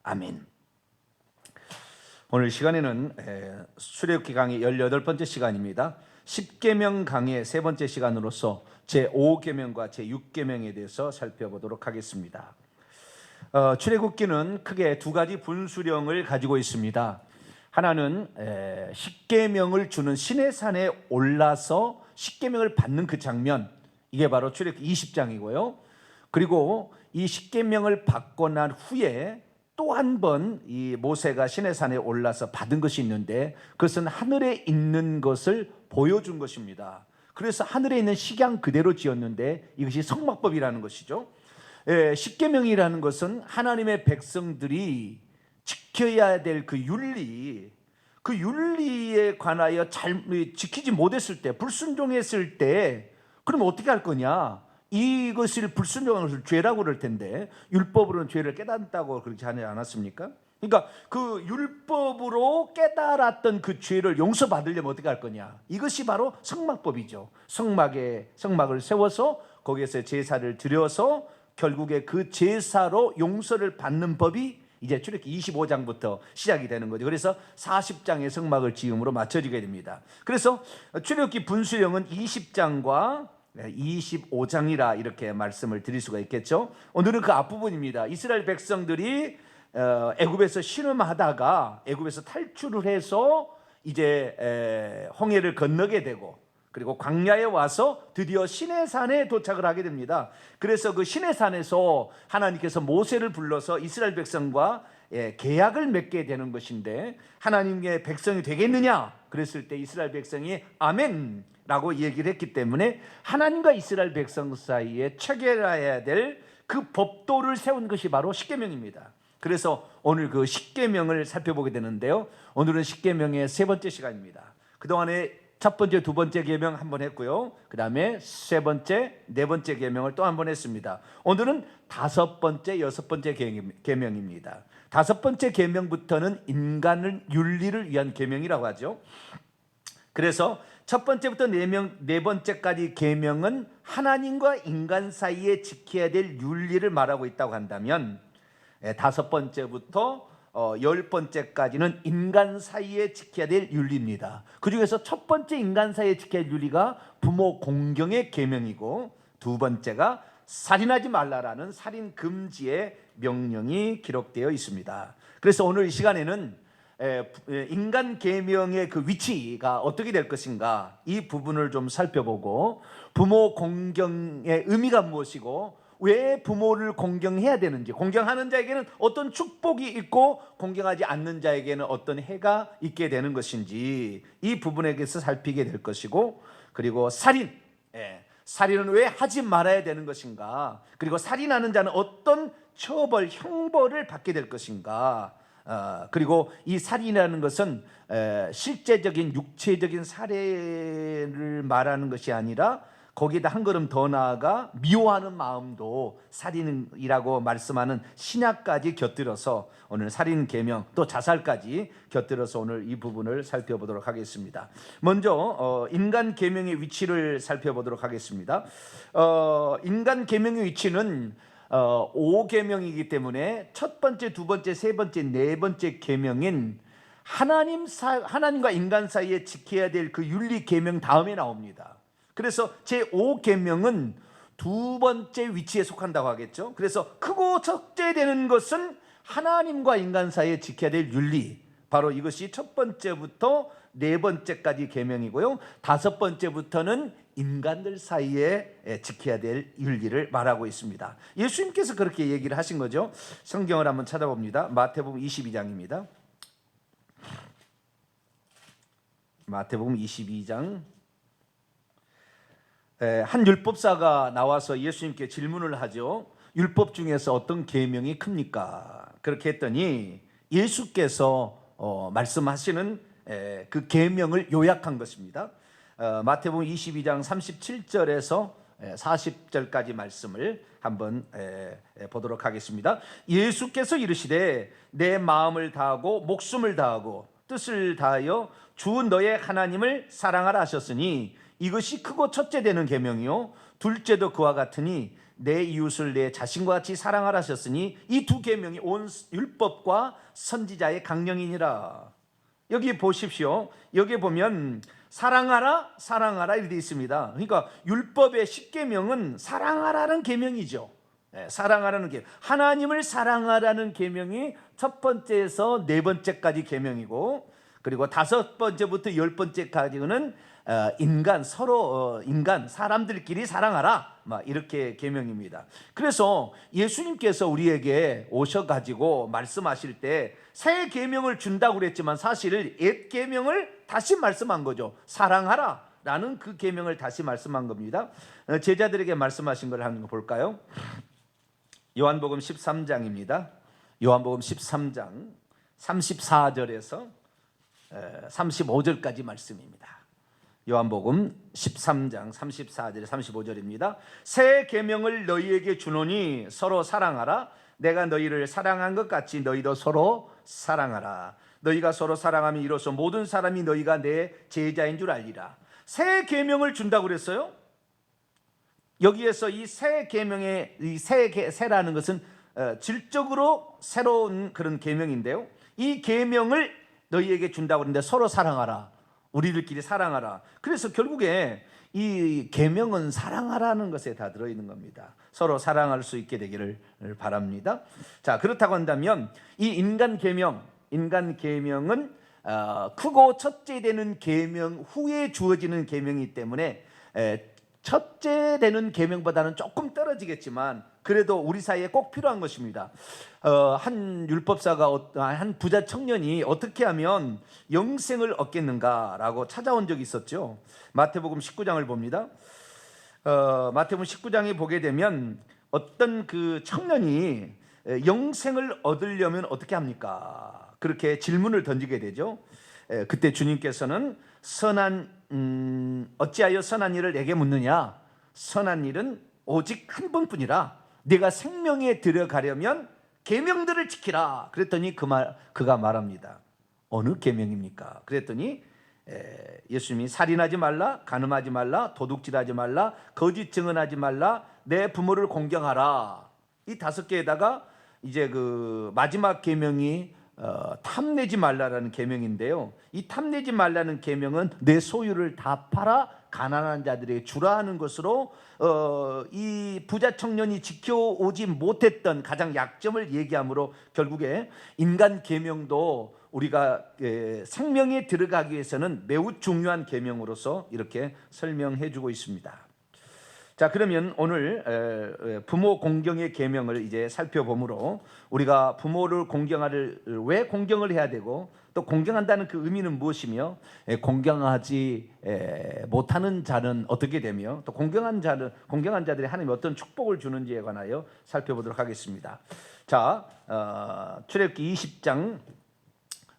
아멘. 오늘 시간에는 출애굽기 강의 18번째 시간입니다. 10계명 강의 세 번째 시간으로서 제5계명과 제6계명에 대해서 살펴보도록 하겠습니다. 출애굽기는 크게 두 가지 분수령을 가지고 있습니다. 하나는 10계명을 주는 시내산에 올라서 10계명을 받는 그 장면, 이게 바로 출애굽기 20장이고요. 그리고 이 10계명을 받고 난 후에 또 한 번 이 모세가 시내산에 올라서 받은 것이 있는데, 그것은 하늘에 있는 것을 보여준 것입니다. 그래서 하늘에 있는 식양 그대로 지었는데 이것이 성막법이라는 것이죠. 10계명이라는 것은 하나님의 백성들이 지켜야 될 그 윤리에 관하여 잘 지키지 못했을 때, 불순종했을 때, 그럼 어떻게 할 거냐? 이것을 불순종한 것을 죄라고 그럴 텐데, 율법으로는 죄를 깨닫다고 그렇게 하지 않았습니까? 그러니까 그 율법으로 깨달았던 그 죄를 용서받으려면 어떻게 할 거냐? 이것이 바로 성막법이죠. 성막을 세워서 거기에서 제사를 드려서 결국에 그 제사로 용서를 받는 법이 이제 출애굽기 25장부터 시작이 되는 거죠. 그래서 40장의 성막을 지음으로 맞춰지게 됩니다. 그래서 출애굽기 분수령은 20장과 25장이라 이렇게 말씀을 드릴 수가 있겠죠. 오늘은 그 앞부분입니다. 이스라엘 백성들이 애굽에서 신음하다가 애굽에서 탈출을 해서 이제 홍해를 건너게 되고, 그리고 광야에 와서 드디어 시내산에 도착을 하게 됩니다. 그래서 그 시내산에서 하나님께서 모세를 불러서 이스라엘 백성과 계약을 맺게 되는 것인데, 하나님의 백성이 되겠느냐? 그랬을 때 이스라엘 백성이 아멘 라고 얘기를 했기 때문에 하나님과 이스라엘 백성 사이에 체결해야 될 그 법도를 세운 것이 바로 십계명입니다. 그래서 오늘 그 십계명을 살펴보게 되는데요, 오늘은 십계명의 세 번째 시간입니다. 그동안에 첫 번째, 두 번째 계명 한 번 했고요, 그 다음에 세 번째, 네 번째 계명을 또 한 번 했습니다. 오늘은 다섯 번째, 여섯 번째 계명입니다. 다섯 번째 계명부터는 인간을 윤리를 위한 계명이라고 하죠. 그래서 첫 번째부터 네 번째까지 계명은 하나님과 인간 사이에 지켜야 될 윤리를 말하고 있다고 한다면, 다섯 번째부터 10번째까지는 인간 사이에 지켜야 될 윤리입니다. 그 중에서 첫 번째 인간 사이에 지켜야 할 윤리가 부모 공경의 계명이고, 두 번째가 살인하지 말라라는 살인 금지의 명령이 기록되어 있습니다. 그래서 오늘 이 시간에는 인간 계명의 그 위치가 어떻게 될 것인가, 이 부분을 좀 살펴보고, 부모 공경의 의미가 무엇이고 왜 부모를 공경해야 되는지, 공경하는 자에게는 어떤 축복이 있고 공경하지 않는 자에게는 어떤 해가 있게 되는 것인지, 이 부분에 대해서 살피게 될 것이고, 그리고 살인은 왜 하지 말아야 되는 것인가, 그리고 살인하는 자는 어떤 처벌, 형벌을 받게 될 것인가, 그리고 이 살인이라는 것은 실제적인 육체적인 살해를 말하는 것이 아니라 거기에다 한 걸음 더 나아가 미워하는 마음도 살인이라고 말씀하는 신약까지 곁들여서 오늘 살인 계명, 또 자살까지 곁들여서 오늘 이 부분을 살펴보도록 하겠습니다. 먼저 인간 계명의 위치를 살펴보도록 하겠습니다. 인간 계명의 위치는 5계명이기 때문에 첫 번째, 두 번째, 세 번째, 네 번째 계명인 하나님과 인간 사이에 지켜야 될 그 윤리 계명 다음에 나옵니다. 그래서 제5계명은 두 번째 위치에 속한다고 하겠죠. 그래서 크고 첫째 되는 것은 하나님과 인간 사이에 지켜야 될 윤리, 바로 이것이 첫 번째부터 네 번째까지 계명이고요, 다섯 번째부터는 인간들 사이에 지켜야 될 윤리를 말하고 있습니다. 예수님께서 그렇게 얘기를 하신 거죠. 성경을 한번 찾아봅니다. 마태복음 22장입니다. 마태복음 22장. 한 율법사가 나와서 예수님께 질문을 하죠. 율법 중에서 어떤 계명이 큽니까? 그렇게 했더니 예수께서 말씀하시는 그 계명을 요약한 것입니다. 마태복음 22장 37절에서 40절까지 말씀을 한번 보도록 하겠습니다. 예수께서 이르시되 내 마음을 다하고 목숨을 다하고 뜻을 다하여 주 너의 하나님을 사랑하라 하셨으니 이것이 크고 첫째 되는 계명이요 둘째도 그와 같으니 내 이웃을 내 자신과 같이 사랑하라 하셨으니 이 두 계명이 온 율법과 선지자의 강령이니라. 여기 보십시오. 여기 보면 사랑하라 사랑하라 이렇게 되어 있습니다. 그러니까 율법의 10계명은 사랑하라는 계명이죠. 사랑하라는 계명, 하나님을 사랑하라는 계명이 첫 번째에서 네 번째까지 계명이고, 그리고 다섯 번째부터 10번째까지는 인간 서로 인간 사람들끼리 사랑하라 막 이렇게 계명입니다. 그래서 예수님께서 우리에게 오셔가지고 말씀하실 때 새 계명을 준다고 그랬지만 사실 옛 계명을 다시 말씀한 거죠. 사랑하라 라는 그 계명을 다시 말씀한 겁니다. 제자들에게 말씀하신 걸 한번 볼까요? 요한복음 13장입니다. 요한복음 13장 34절에서 35절까지 말씀입니다. 요한복음 13장 34절 35절입니다. 새 계명을 너희에게 주노니 서로 사랑하라. 내가 너희를 사랑한 것 같이 너희도 서로 사랑하라. 너희가 서로 사랑하면 이로써 모든 사람이 너희가 내 제자인 줄 알리라. 새 계명을 준다고 그랬어요. 여기에서 이 새 계명의 이 새라는 것은 질적으로 새로운 그런 계명인데요. 이 계명을 너희에게 준다고 그러는데 서로 사랑하라. 우리들끼리 사랑하라. 그래서 결국에 이 계명은 사랑하라는 것에 다 들어있는 겁니다. 서로 사랑할 수 있게 되기를 바랍니다. 자, 그렇다고 한다면 이 인간 계명은 크고 첫째 되는 계명 후에 주어지는 계명이기 때문에 첫째 되는 계명보다는 조금 떨어지겠지만 그래도 우리 사이에 꼭 필요한 것입니다. 한 율법사가 한 부자 청년이 어떻게 하면 영생을 얻겠는가라고 찾아온 적이 있었죠. 마태복음 19장을 봅니다. 마태복음 19장에 보게 되면 어떤 그 청년이 영생을 얻으려면 어떻게 합니까? 그렇게 질문을 던지게 되죠. 그때 주님께서는 어찌하여 선한 일을 내게 묻느냐? 선한 일은 오직 한 번뿐이라. 네가 생명에 들어가려면 계명들을 지키라. 그랬더니 그가 말합니다. 어느 계명입니까? 그랬더니 예수님이 살인하지 말라, 간음하지 말라, 도둑질하지 말라, 거짓 증언하지 말라, 내 부모를 공경하라. 이 5개에다가 이제 그 마지막 계명이 탐내지 말라라는 계명인데요. 이 탐내지 말라는 계명은 내 소유를 다 팔아 가난한 자들에게 주라 하는 것으로 이 부자 청년이 지켜오지 못했던 가장 약점을 얘기하므로 결국에 인간 계명도 우리가 생명에 들어가기 위해서는 매우 중요한 계명으로서 이렇게 설명해 주고 있습니다. 자, 그러면 오늘 부모 공경의 계명을 이제 살펴보므로 우리가 부모를 왜 공경을 해야 되고 또 공경한다는 그 의미는 무엇이며 공경하지 못하는 자는 어떻게 되며 또 공경한 자들이 하나님이 어떤 축복을 주는지에 관하여 살펴보도록 하겠습니다. 자, 출애굽기 20장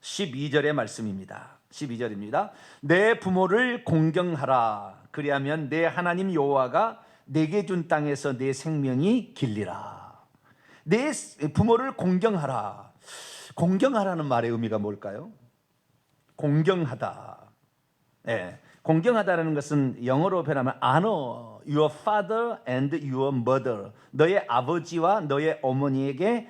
12절의 말씀입니다. 12절입니다. 내 부모를 공경하라. 그리하면 내 하나님 여호와가 내게 준 땅에서 내 생명이 길리라. 내 부모를 공경하라. 공경하라는 말의 의미가 뭘까요? 공경하다. 공경하다라는 것은 영어로 표현하면 honor your father and your mother. 너의 아버지와 너의 어머니에게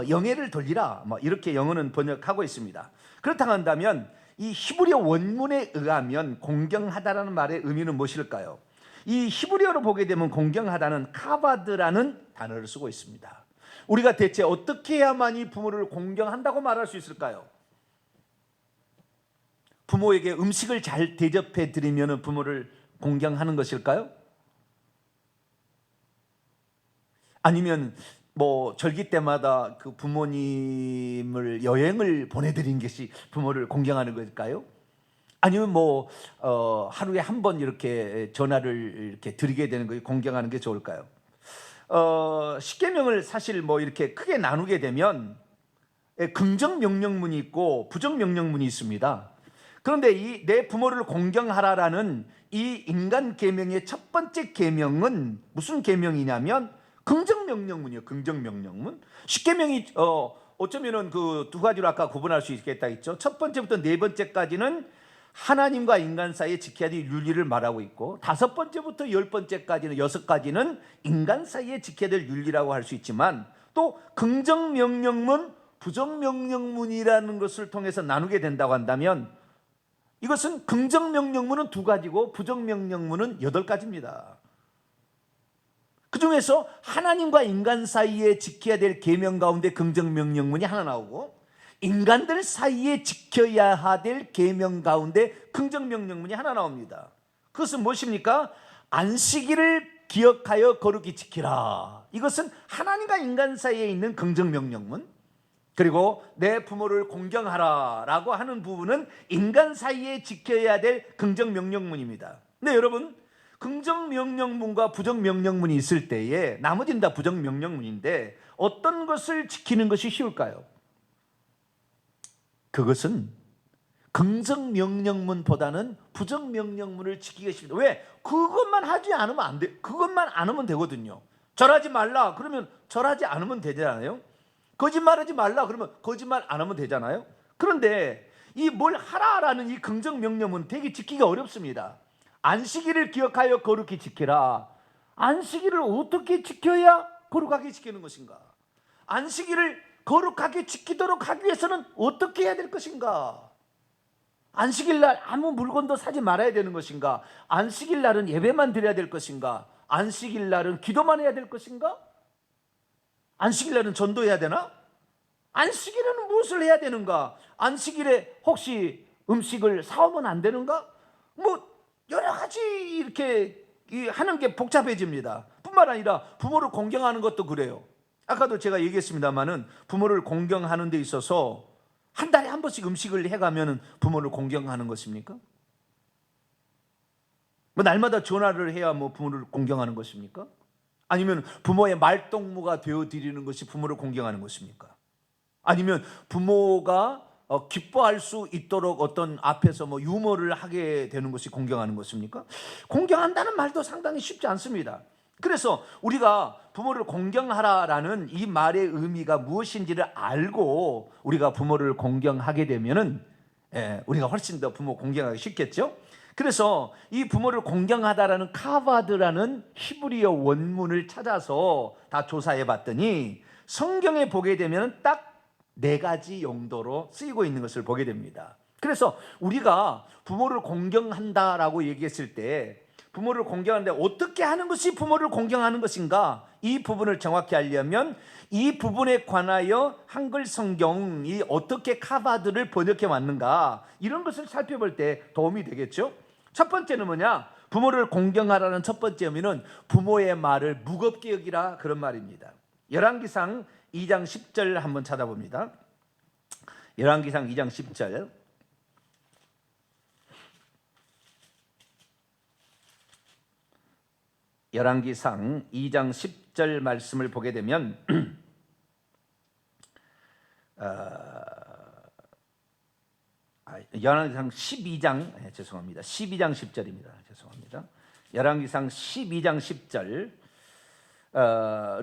영예를 돌리라. 이렇게 영어는 번역하고 있습니다. 그렇다고 한다면 이 히브리어 원문에 의하면 공경하다라는 말의 의미는 무엇일까요? 이 히브리어로 보게 되면 공경하다는 카바드라는 단어를 쓰고 있습니다. 우리가 대체 어떻게 해야만이 부모를 공경한다고 말할 수 있을까요? 부모에게 음식을 잘 대접해 드리면 부모를 공경하는 것일까요? 아니면 절기 때마다 그 부모님을 여행을 보내드린 것이 부모를 공경하는 것일까요? 아니면 하루에 한 번 이렇게 전화를 이렇게 드리게 되는 것이 공경하는 게 좋을까요? 십계명을 사실 이렇게 크게 나누게 되면 긍정 명령문이 있고 부정 명령문이 있습니다. 그런데 이 내 부모를 공경하라라는 이 인간 계명의 첫 번째 계명은 무슨 계명이냐면 긍정 명령문이요. 긍정 명령문. 십계명이 어쩌면은 그 두 가지로 아까 구분할 수 있겠다 했죠. 첫 번째부터 네 번째까지는 하나님과 인간 사이에 지켜야 될 윤리를 말하고 있고, 5번째부터 10번째까지는 6가지는 인간 사이에 지켜야 될 윤리라고 할 수 있지만, 또 긍정 명령문, 부정 명령문이라는 것을 통해서 나누게 된다고 한다면, 이것은 긍정 명령문은 2가지고 부정 명령문은 8가지입니다. 그 중에서 하나님과 인간 사이에 지켜야 될 계명 가운데 긍정 명령문이 하나 나오고, 인간들 사이에 지켜야 될 계명 가운데 긍정 명령문이 하나 나옵니다. 그것은 무엇입니까? 안식일을 기억하여 거룩히 지키라. 이것은 하나님과 인간 사이에 있는 긍정 명령문. 그리고 내 부모를 공경하라 라고 하는 부분은 인간 사이에 지켜야 될 긍정 명령문입니다. 근데 여러분, 긍정 명령문과 부정 명령문이 있을 때에 나머지는 다 부정 명령문인데 어떤 것을 지키는 것이 쉬울까요? 그것은 긍정 명령문보다는 부정 명령문을 지키기가 쉽습니다. 왜? 그것만 하지 않으면 안 돼. 그것만 안 하면 되거든요. 절하지 말라 그러면 절하지 않으면 되잖아요. 거짓말하지 말라 그러면 거짓말 안 하면 되잖아요. 그런데 이 뭘 하라라는 이 긍정 명령은 되게 지키기가 어렵습니다. 안식일을 기억하여 거룩히 지키라. 안식일을 어떻게 지켜야 거룩하게 지키는 것인가? 안식일을 거룩하게 지키도록 하기 위해서는 어떻게 해야 될 것인가? 안식일 날 아무 물건도 사지 말아야 되는 것인가? 안식일 날은 예배만 드려야 될 것인가? 안식일 날은 기도만 해야 될 것인가? 안식일 날은 전도해야 되나? 안식일에는 무엇을 해야 되는가? 안식일에 혹시 음식을 사오면 안 되는가? 뭐 여러 가지 이렇게 하는 게 복잡해집니다. 뿐만 아니라 부모를 공경하는 것도 그래요. 아까도 제가 얘기했습니다마는 부모를 공경하는 데 있어서 한 달에 한 번씩 음식을 해가면 부모를 공경하는 것입니까? 뭐 날마다 전화를 해야 뭐 부모를 공경하는 것입니까? 아니면 부모의 말동무가 되어드리는 것이 부모를 공경하는 것입니까? 아니면 부모가 기뻐할 수 있도록 어떤 앞에서 뭐 유머를 하게 되는 것이 공경하는 것입니까? 공경한다는 말도 상당히 쉽지 않습니다. 그래서 우리가 부모를 공경하라라는 이 말의 의미가 무엇인지를 알고 우리가 부모를 공경하게 되면은 우리가 훨씬 더 부모 공경하기 쉽겠죠? 그래서 이 부모를 공경하다라는 카바드라는 히브리어 원문을 찾아서 다 조사해 봤더니 성경에 보게 되면 딱 4가지 용도로 쓰이고 있는 것을 보게 됩니다. 그래서 우리가 부모를 공경한다라고 얘기했을 때 부모를 공경하는데 어떻게 하는 것이 부모를 공경하는 것인가? 이 부분을 정확히 알려면 이 부분에 관하여 한글 성경이 어떻게 카바드를 번역해 왔는가 이런 것을 살펴볼 때 도움이 되겠죠. 첫 번째는 뭐냐? 부모를 공경하라는 첫 번째 의미는 부모의 말을 무겁게 여기라 그런 말입니다. 열왕기상 2장 10절 한번 찾아봅니다. 열왕기상 2장 10절. 열왕기상 2장 10절 말씀을 보게 되면 열왕기상 12장 죄송합니다. 12장 10절입니다. 죄송합니다. 열왕기상 12장 10절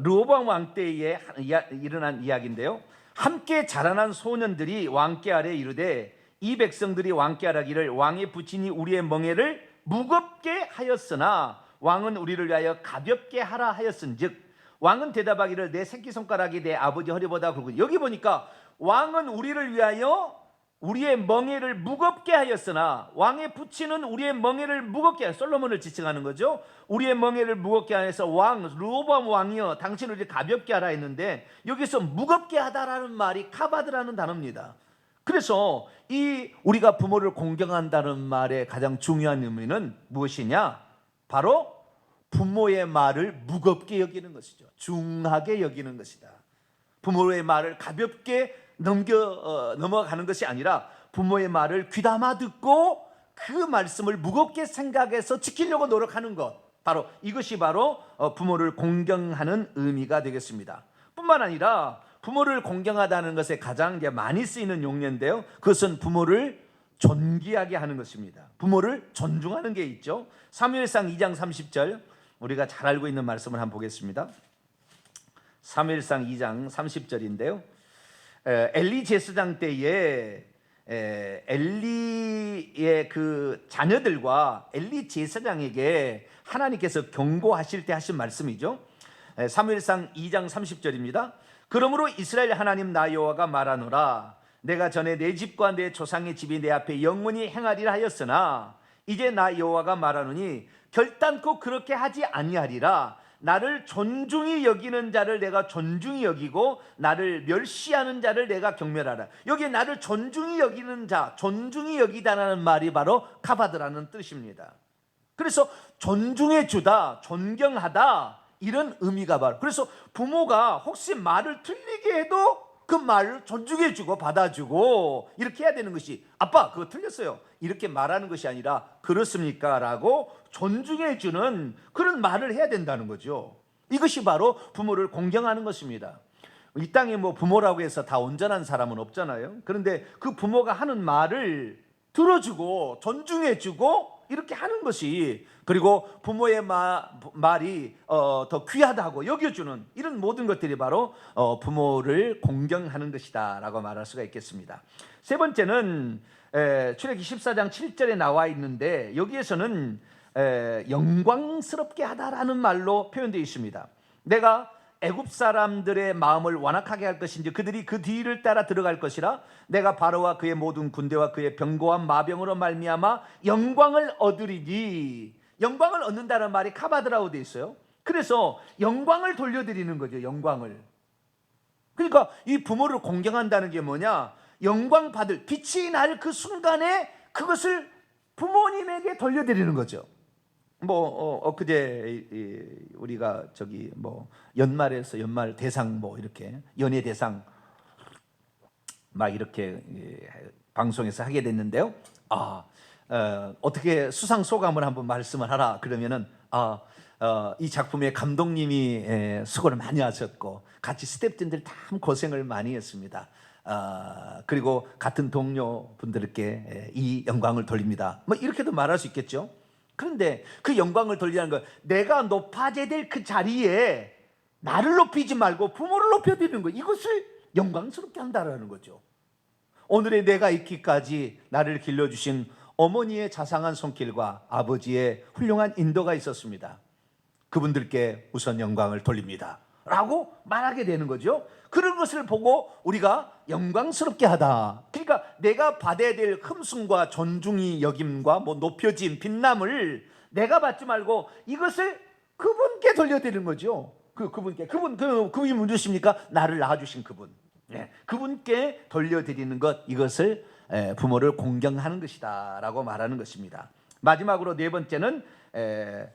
르호보암 왕 때에 일어난 이야기인데요. 함께 자라난 소년들이 왕께 아래 이르되 이 백성들이 왕께 아라기를 왕의 부친이 우리의 멍에를 무겁게 하였으나 왕은 우리를 위하여 가볍게 하라 하였은즉 왕은 대답하기를 내 새끼손가락이 내 아버지 허리보다 굵으니 여기 보니까 왕은 우리를 위하여 우리의 멍에를 무겁게 하였으나 왕의 부친은 우리의 멍에를 무겁게 하여 솔로몬을 지칭하는 거죠. 우리의 멍에를 무겁게 하여서 왕 르호보암 왕이여 당신을 이제 가볍게 하라 했는데 여기서 무겁게 하다라는 말이 카바드라는 단어입니다. 그래서 이 우리가 부모를 공경한다는 말의 가장 중요한 의미는 무엇이냐? 바로 부모의 말을 무겁게 여기는 것이죠. 중하게 여기는 것이다. 부모의 말을 가볍게 넘어가는 것이 아니라 부모의 말을 귀담아 듣고 그 말씀을 무겁게 생각해서 지키려고 노력하는 것, 바로 이것이 바로 부모를 공경하는 의미가 되겠습니다. 뿐만 아니라 부모를 공경하다는 것에 가장 많이 쓰이는 용례인데요, 그것은 부모를 존귀하게 하는 것입니다. 부모를 존중하는 게 있죠. 사무엘상 2장 30절 우리가 잘 알고 있는 말씀을 한번 보겠습니다. 사무엘상 2장 30절인데요 엘리 제사장 때에 엘리의 그 자녀들과 엘리 제사장에게 하나님께서 경고하실 때 하신 말씀이죠. 사무엘상 2장 30절입니다. 그러므로 이스라엘 하나님 나 여호와가 말하노라 내가 전에 내 집과 내 조상의 집이 내 앞에 영원히 행하리라 하였으나 이제 나 여호와가 말하노니 결단코 그렇게 하지 아니하리라. 나를 존중히 여기는 자를 내가 존중히 여기고 나를 멸시하는 자를 내가 경멸하라. 여기에 나를 존중히 여기는 자, 존중히 여기다라는 말이 바로 카바드라는 뜻입니다. 그래서 존중해 주다, 존경하다 이런 의미가 바로. 그래서 부모가 혹시 말을 틀리게 해도 그 말을 존중해 주고 받아주고 이렇게 해야 되는 것이, 아빠 그거 틀렸어요 이렇게 말하는 것이 아니라 그렇습니까? 라고 존중해 주는 그런 말을 해야 된다는 거죠. 이것이 바로 부모를 공경하는 것입니다. 이 땅에 뭐 부모라고 해서 다 온전한 사람은 없잖아요. 그런데 그 부모가 하는 말을 들어주고 존중해 주고 이렇게 하는 것이, 그리고 부모의 말이 더 귀하다고 여겨주는 이런 모든 것들이 바로 부모를 공경하는 것이다 라고 말할 수가 있겠습니다. 세 번째는 출애굽기 14장 7절에 나와 있는데 여기에서는 영광스럽게 하다라는 말로 표현되어 있습니다. 내가 애굽 사람들의 마음을 완악하게 할 것인지 그들이 그 뒤를 따라 들어갈 것이라. 내가 바로와 그의 모든 군대와 그의 병거와 마병으로 말미암아 영광을 얻으리니. 영광을 얻는다는 말이 카바드라고 되어 있어요. 그래서 영광을 돌려드리는 거죠. 영광을. 그러니까 이 부모를 공경한다는 게 뭐냐, 영광 받을 빛이 날 그 순간에 그것을 부모님에게 돌려드리는 거죠. 엊그제 우리가 저기 연말에서 연말 대상 이렇게 연예 대상 막 이렇게 방송에서 하게 됐는데요. 어떻게 수상 소감을 한번 말씀을 하라 그러면은 이 작품의 감독님이 수고를 많이 하셨고 같이 스태프진들 참 고생을 많이 했습니다. 그리고 같은 동료분들께 이 영광을 돌립니다. 이렇게도 말할 수 있겠죠. 그런데 그 영광을 돌리는 거, 내가 높아져야 될 그 자리에 나를 높이지 말고 부모를 높여드리는 거, 이것을 영광스럽게 한다라는 거죠. 오늘의 내가 있기까지 나를 길러주신 어머니의 자상한 손길과 아버지의 훌륭한 인도가 있었습니다. 그분들께 우선 영광을 돌립니다 라고 말하게 되는 거죠. 그런 것을 보고 우리가 영광스럽게 하다, 그러니까 내가 받아야 될 흠숭과 존중이 여김과 높여진 빛남을 내가 받지 말고 이것을 그분께 돌려드리는 거죠. 그분이 누구십니까? 나를 낳아주신 그분. 그분께 돌려드리는 것, 이것을 부모를 공경하는 것이다 라고 말하는 것입니다. 마지막으로 네 번째는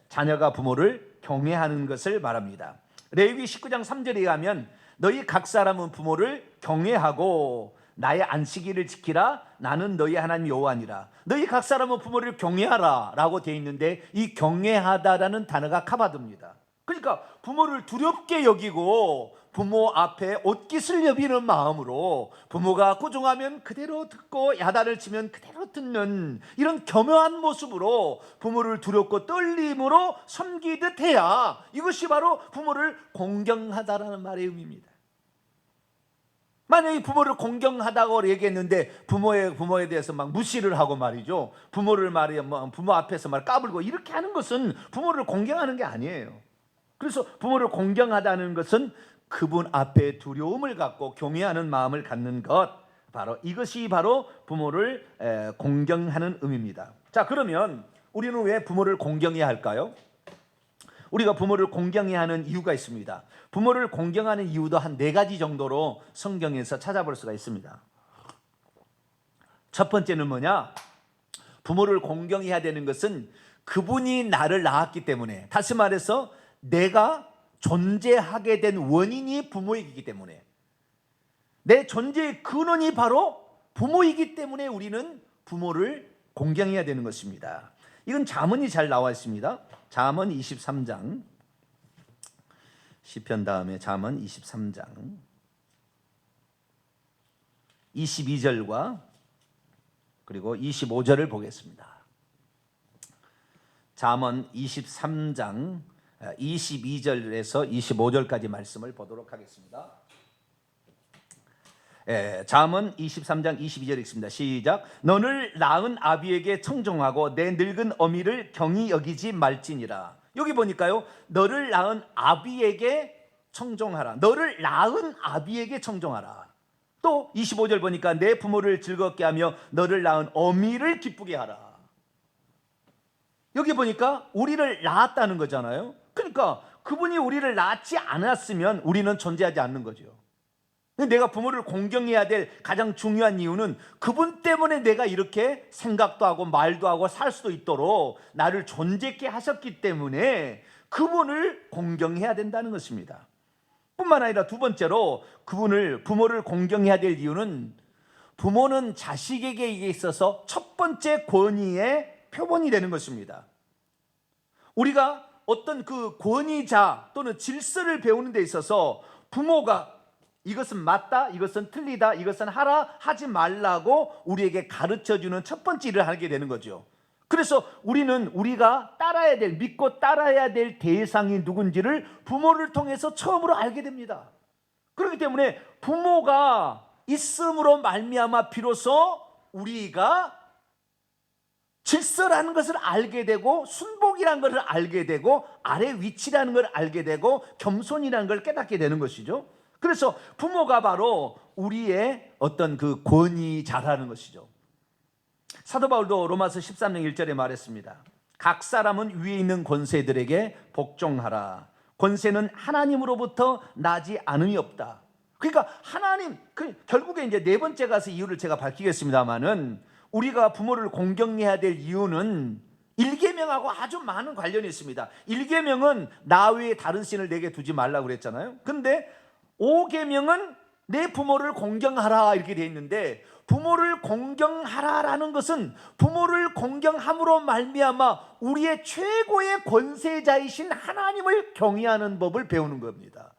자녀가 부모를 경외하는 것을 말합니다. 레위기 19장 3절에 가면 너희 각 사람은 부모를 경외하고 나의 안식일을 지키라. 나는 너희 하나님 여호와니라. 너희 각 사람은 부모를 경외하라 라고 되어 있는데 이 경외하다라는 단어가 카바드입니다. 그러니까 부모를 두렵게 여기고 부모 앞에 옷깃을 여비는 마음으로, 부모가 꾸중하면 그대로 듣고 야단을 치면 그대로 듣는 이런 겸허한 모습으로 부모를 두렵고 떨림으로 섬기듯 해야, 이것이 바로 부모를 공경하다라는 말의 의미입니다. 만약에 부모를 공경하다고 얘기했는데 부모에 대해서 막 무시를 하고 말이죠, 부모를 부모 앞에서 까불고 이렇게 하는 것은 부모를 공경하는 게 아니에요. 그래서 부모를 공경하다는 것은 그분 앞에 두려움을 갖고 경외하는 마음을 갖는 것, 이것이 바로 부모를 공경하는 의미입니다. 자, 그러면 우리는 왜 부모를 공경해야 할까요? 우리가 부모를 공경해야 하는 이유가 있습니다. 부모를 공경하는 이유도 한 4가지 정도로 성경에서 찾아볼 수가 있습니다. 첫 번째는 뭐냐? 부모를 공경해야 되는 것은 그분이 나를 낳았기 때문에, 다시 말해서 내가 존재하게 된 원인이 부모이기 때문에, 내 존재의 근원이 바로 부모이기 때문에 우리는 부모를 공경해야 되는 것입니다. 이건 잠언이 잘 나와 있습니다. 잠언 23장, 시편 다음에 잠언 23장 22절과 그리고 25절을 보겠습니다. 잠언 23장 22절에서 25절까지 말씀을 보도록 하겠습니다. 잠언 23장 22절 읽습니다. 시작. 너를 낳은 아비에게 청종하고 내 늙은 어미를 경히 여기지 말지니라. 여기 보니까요, 너를 낳은 아비에게 청종하라. 너를 낳은 아비에게 청종하라. 또 25절 보니까 내 부모를 즐겁게 하며 너를 낳은 어미를 기쁘게 하라. 여기 보니까 우리를 낳았다는 거잖아요. 그러니까 그분이 우리를 낳지 않았으면 우리는 존재하지 않는 거죠. 내가 부모를 공경해야 될 가장 중요한 이유는 그분 때문에 내가 이렇게 생각도 하고 말도 하고 살 수도 있도록 나를 존재케 하셨기 때문에 그분을 공경해야 된다는 것입니다. 뿐만 아니라 두 번째로 부모를 공경해야 될 이유는 부모는 자식에게 있어서 첫 번째 권위의 표본이 되는 것입니다. 우리가 어떤 그 권위자 또는 질서를 배우는 데 있어서 부모가 이것은 맞다, 이것은 틀리다, 이것은 하라, 하지 말라고 우리에게 가르쳐주는 첫 번째 일을 하게 되는 거죠. 그래서 우리가 믿고 따라야 될 대상이 누군지를 부모를 통해서 처음으로 알게 됩니다. 그렇기 때문에 부모가 있음으로 말미암아 비로소 우리가 질서라는 것을 알게 되고 순복이라는 것을 알게 되고 아래 위치라는 걸 알게 되고 겸손이라는 걸 깨닫게 되는 것이죠. 그래서 부모가 바로 우리의 어떤 그 권위자라는 것이죠. 사도 바울도 로마서 13장 1절에 말했습니다. 각 사람은 위에 있는 권세들에게 복종하라. 권세는 하나님으로부터 나지 않음이 없다. 그러니까 결국에 이제 네 번째 가서 이유를 제가 밝히겠습니다만은 우리가 부모를 공경해야 될 이유는 1계명하고 아주 많은 관련이 있습니다. 1계명은 나 외에 다른 신을 내게 두지 말라고 그랬잖아요. 근데 5계명은 내 부모를 공경하라 이렇게 돼 있는데, 부모를 공경하라라는 것은 부모를 공경함으로 말미암아 우리의 최고의 권세자이신 하나님을 경외하는 법을 배우는 겁니다.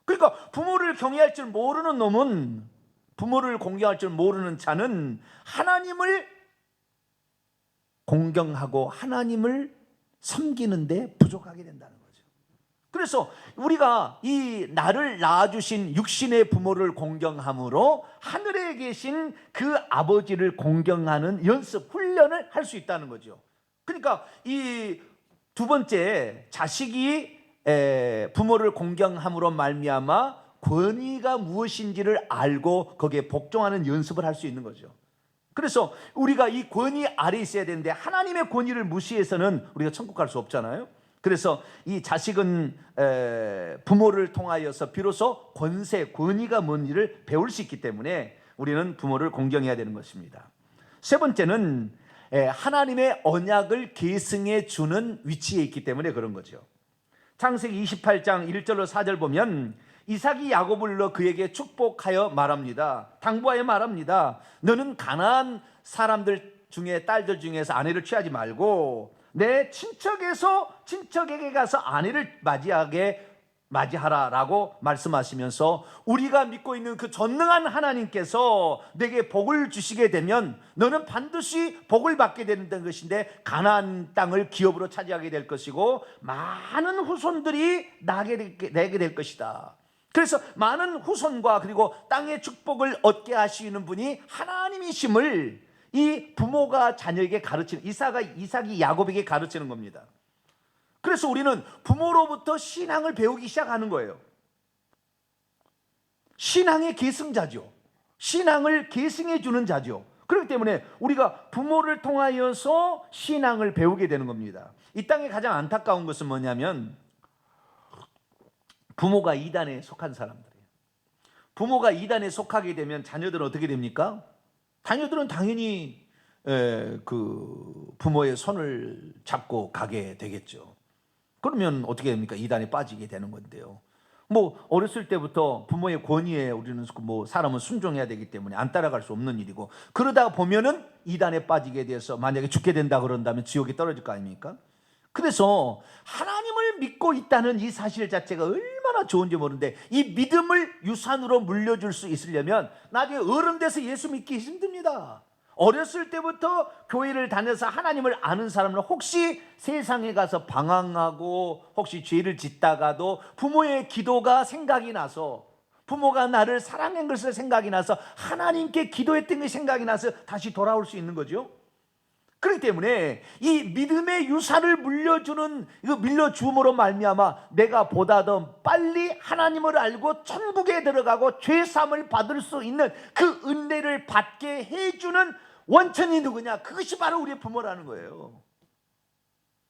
그러니까 부모를 경외할 줄 모르는 놈은, 부모를 공경할 줄 모르는 자는 하나님을 공경하고 하나님을 섬기는데 부족하게 된다는 거죠. 그래서 우리가 이 나를 낳아주신 육신의 부모를 공경함으로 하늘에 계신 그 아버지를 공경하는 연습, 훈련을 할 수 있다는 거죠. 그러니까 이 두 번째, 자식이 부모를 공경함으로 말미암아 권위가 무엇인지를 알고 거기에 복종하는 연습을 할 수 있는 거죠. 그래서 우리가 이 권위 아래 있어야 되는데 하나님의 권위를 무시해서는 우리가 천국 갈 수 없잖아요. 그래서 이 자식은 부모를 통하여서 비로소 권위가 뭔지를 배울 수 있기 때문에 우리는 부모를 공경해야 되는 것입니다. 세 번째는 하나님의 언약을 계승해 주는 위치에 있기 때문에 그런 거죠. 창세기 28장 1절로 4절 보면 이삭이 야곱을 불러 그에게 축복하여 말합니다. 당부하여 말합니다. 너는 가나안 사람들 중에 딸들 중에서 아내를 취하지 말고 내 친척에게 가서 아내를 맞이하라라고 말씀하시면서 우리가 믿고 있는 그 전능한 하나님께서 내게 복을 주시게 되면 너는 반드시 복을 받게 되는 것인데 가나안 땅을 기업으로 차지하게 될 것이고 많은 후손들이 내게 될 것이다. 그래서 많은 후손과 그리고 땅의 축복을 얻게 하시는 분이 하나님이심을 이 부모가 자녀에게 가르치는, 이삭이 야곱에게 가르치는 겁니다. 그래서 우리는 부모로부터 신앙을 배우기 시작하는 거예요. 신앙의 계승자죠. 신앙을 계승해 주는 자죠. 그렇기 때문에 우리가 부모를 통하여서 신앙을 배우게 되는 겁니다. 이 땅에 가장 안타까운 것은 뭐냐면 부모가 이단에 속한 사람들이에요. 부모가 이단에 속하게 되면 자녀들은 어떻게 됩니까? 자녀들은 당연히 그 부모의 손을 잡고 가게 되겠죠. 그러면 어떻게 됩니까? 이단에 빠지게 되는 건데요. 어렸을 때부터 부모의 권위에 우리는 사람은 순종해야 되기 때문에 안 따라갈 수 없는 일이고, 그러다 보면은 이단에 빠지게 돼서 만약에 죽게 된다 그런다면 지옥에 떨어질 거 아닙니까? 그래서 하나님을 믿고 있다는 이 사실 자체가 얼마나 좋은지 모르는데, 이 믿음을 유산으로 물려줄 수 있으려면 나중에 어른 돼서 예수 믿기 힘듭니다. 어렸을 때부터 교회를 다녀서 하나님을 아는 사람은 혹시 세상에 가서 방황하고 혹시 죄를 짓다가도 부모의 기도가 생각이 나서 부모가 나를 사랑한 것을 생각이 나서 하나님께 기도했던 것이 생각이 나서 다시 돌아올 수 있는 거죠. 그렇기 때문에 이 믿음의 유산을 밀려주음으로 말미암아 내가 보다 더 빨리 하나님을 알고 천국에 들어가고 죄사함을 받을 수 있는 그 은혜를 받게 해주는 원천이 누구냐? 그것이 바로 우리의 부모라는 거예요.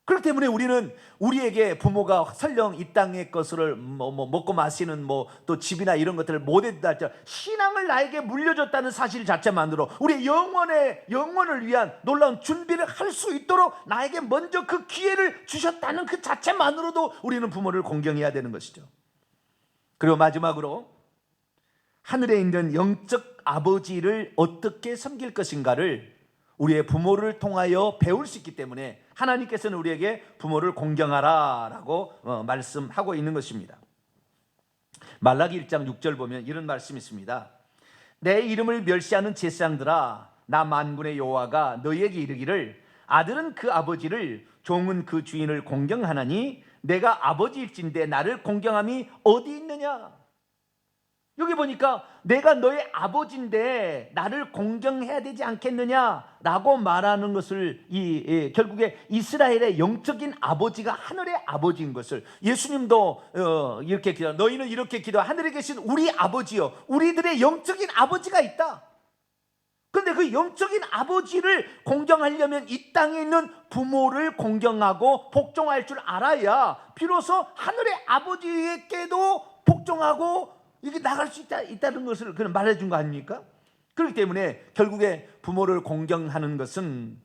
그렇기 때문에 우리는 우리에게 부모가 설령 이 땅의 것을 먹고 마시는 또 집이나 이런 것들을 못 해준다 할지라도 신앙을 나에게 물려줬다는 사실 자체만으로 우리의 영혼을 위한 놀라운 준비를 할 수 있도록 나에게 먼저 그 기회를 주셨다는 그 자체만으로도 우리는 부모를 공경해야 되는 것이죠. 그리고 마지막으로 하늘에 있는 영적 아버지를 어떻게 섬길 것인가를 우리의 부모를 통하여 배울 수 있기 때문에 하나님께서는 우리에게 부모를 공경하라라고 말씀하고 있는 것입니다. 말라기 1장 6절 보면 이런 말씀이 있습니다. 내 이름을 멸시하는 제사장들아, 나 만군의 여호와가 너희에게 이르기를 아들은 그 아버지를, 종은 그 주인을 공경하나니 내가 아버지일진데 나를 공경함이 어디 있느냐? 여기 보니까 내가 너의 아버지인데 나를 공경해야 되지 않겠느냐라고 말하는 것을 결국에 이스라엘의 영적인 아버지가 하늘의 아버지인 것을 예수님도 이렇게 기도, 너희는 이렇게 기도, 하늘에 계신 우리 아버지요, 우리들의 영적인 아버지가 있다. 그런데 그 영적인 아버지를 공경하려면 이 땅에 있는 부모를 공경하고 복종할 줄 알아야 비로소 하늘의 아버지에게도 복종하고 이게 나갈 수 있다는 것을 그냥 말해준 거 아닙니까? 그렇기 때문에 결국에 부모를 공경하는 것은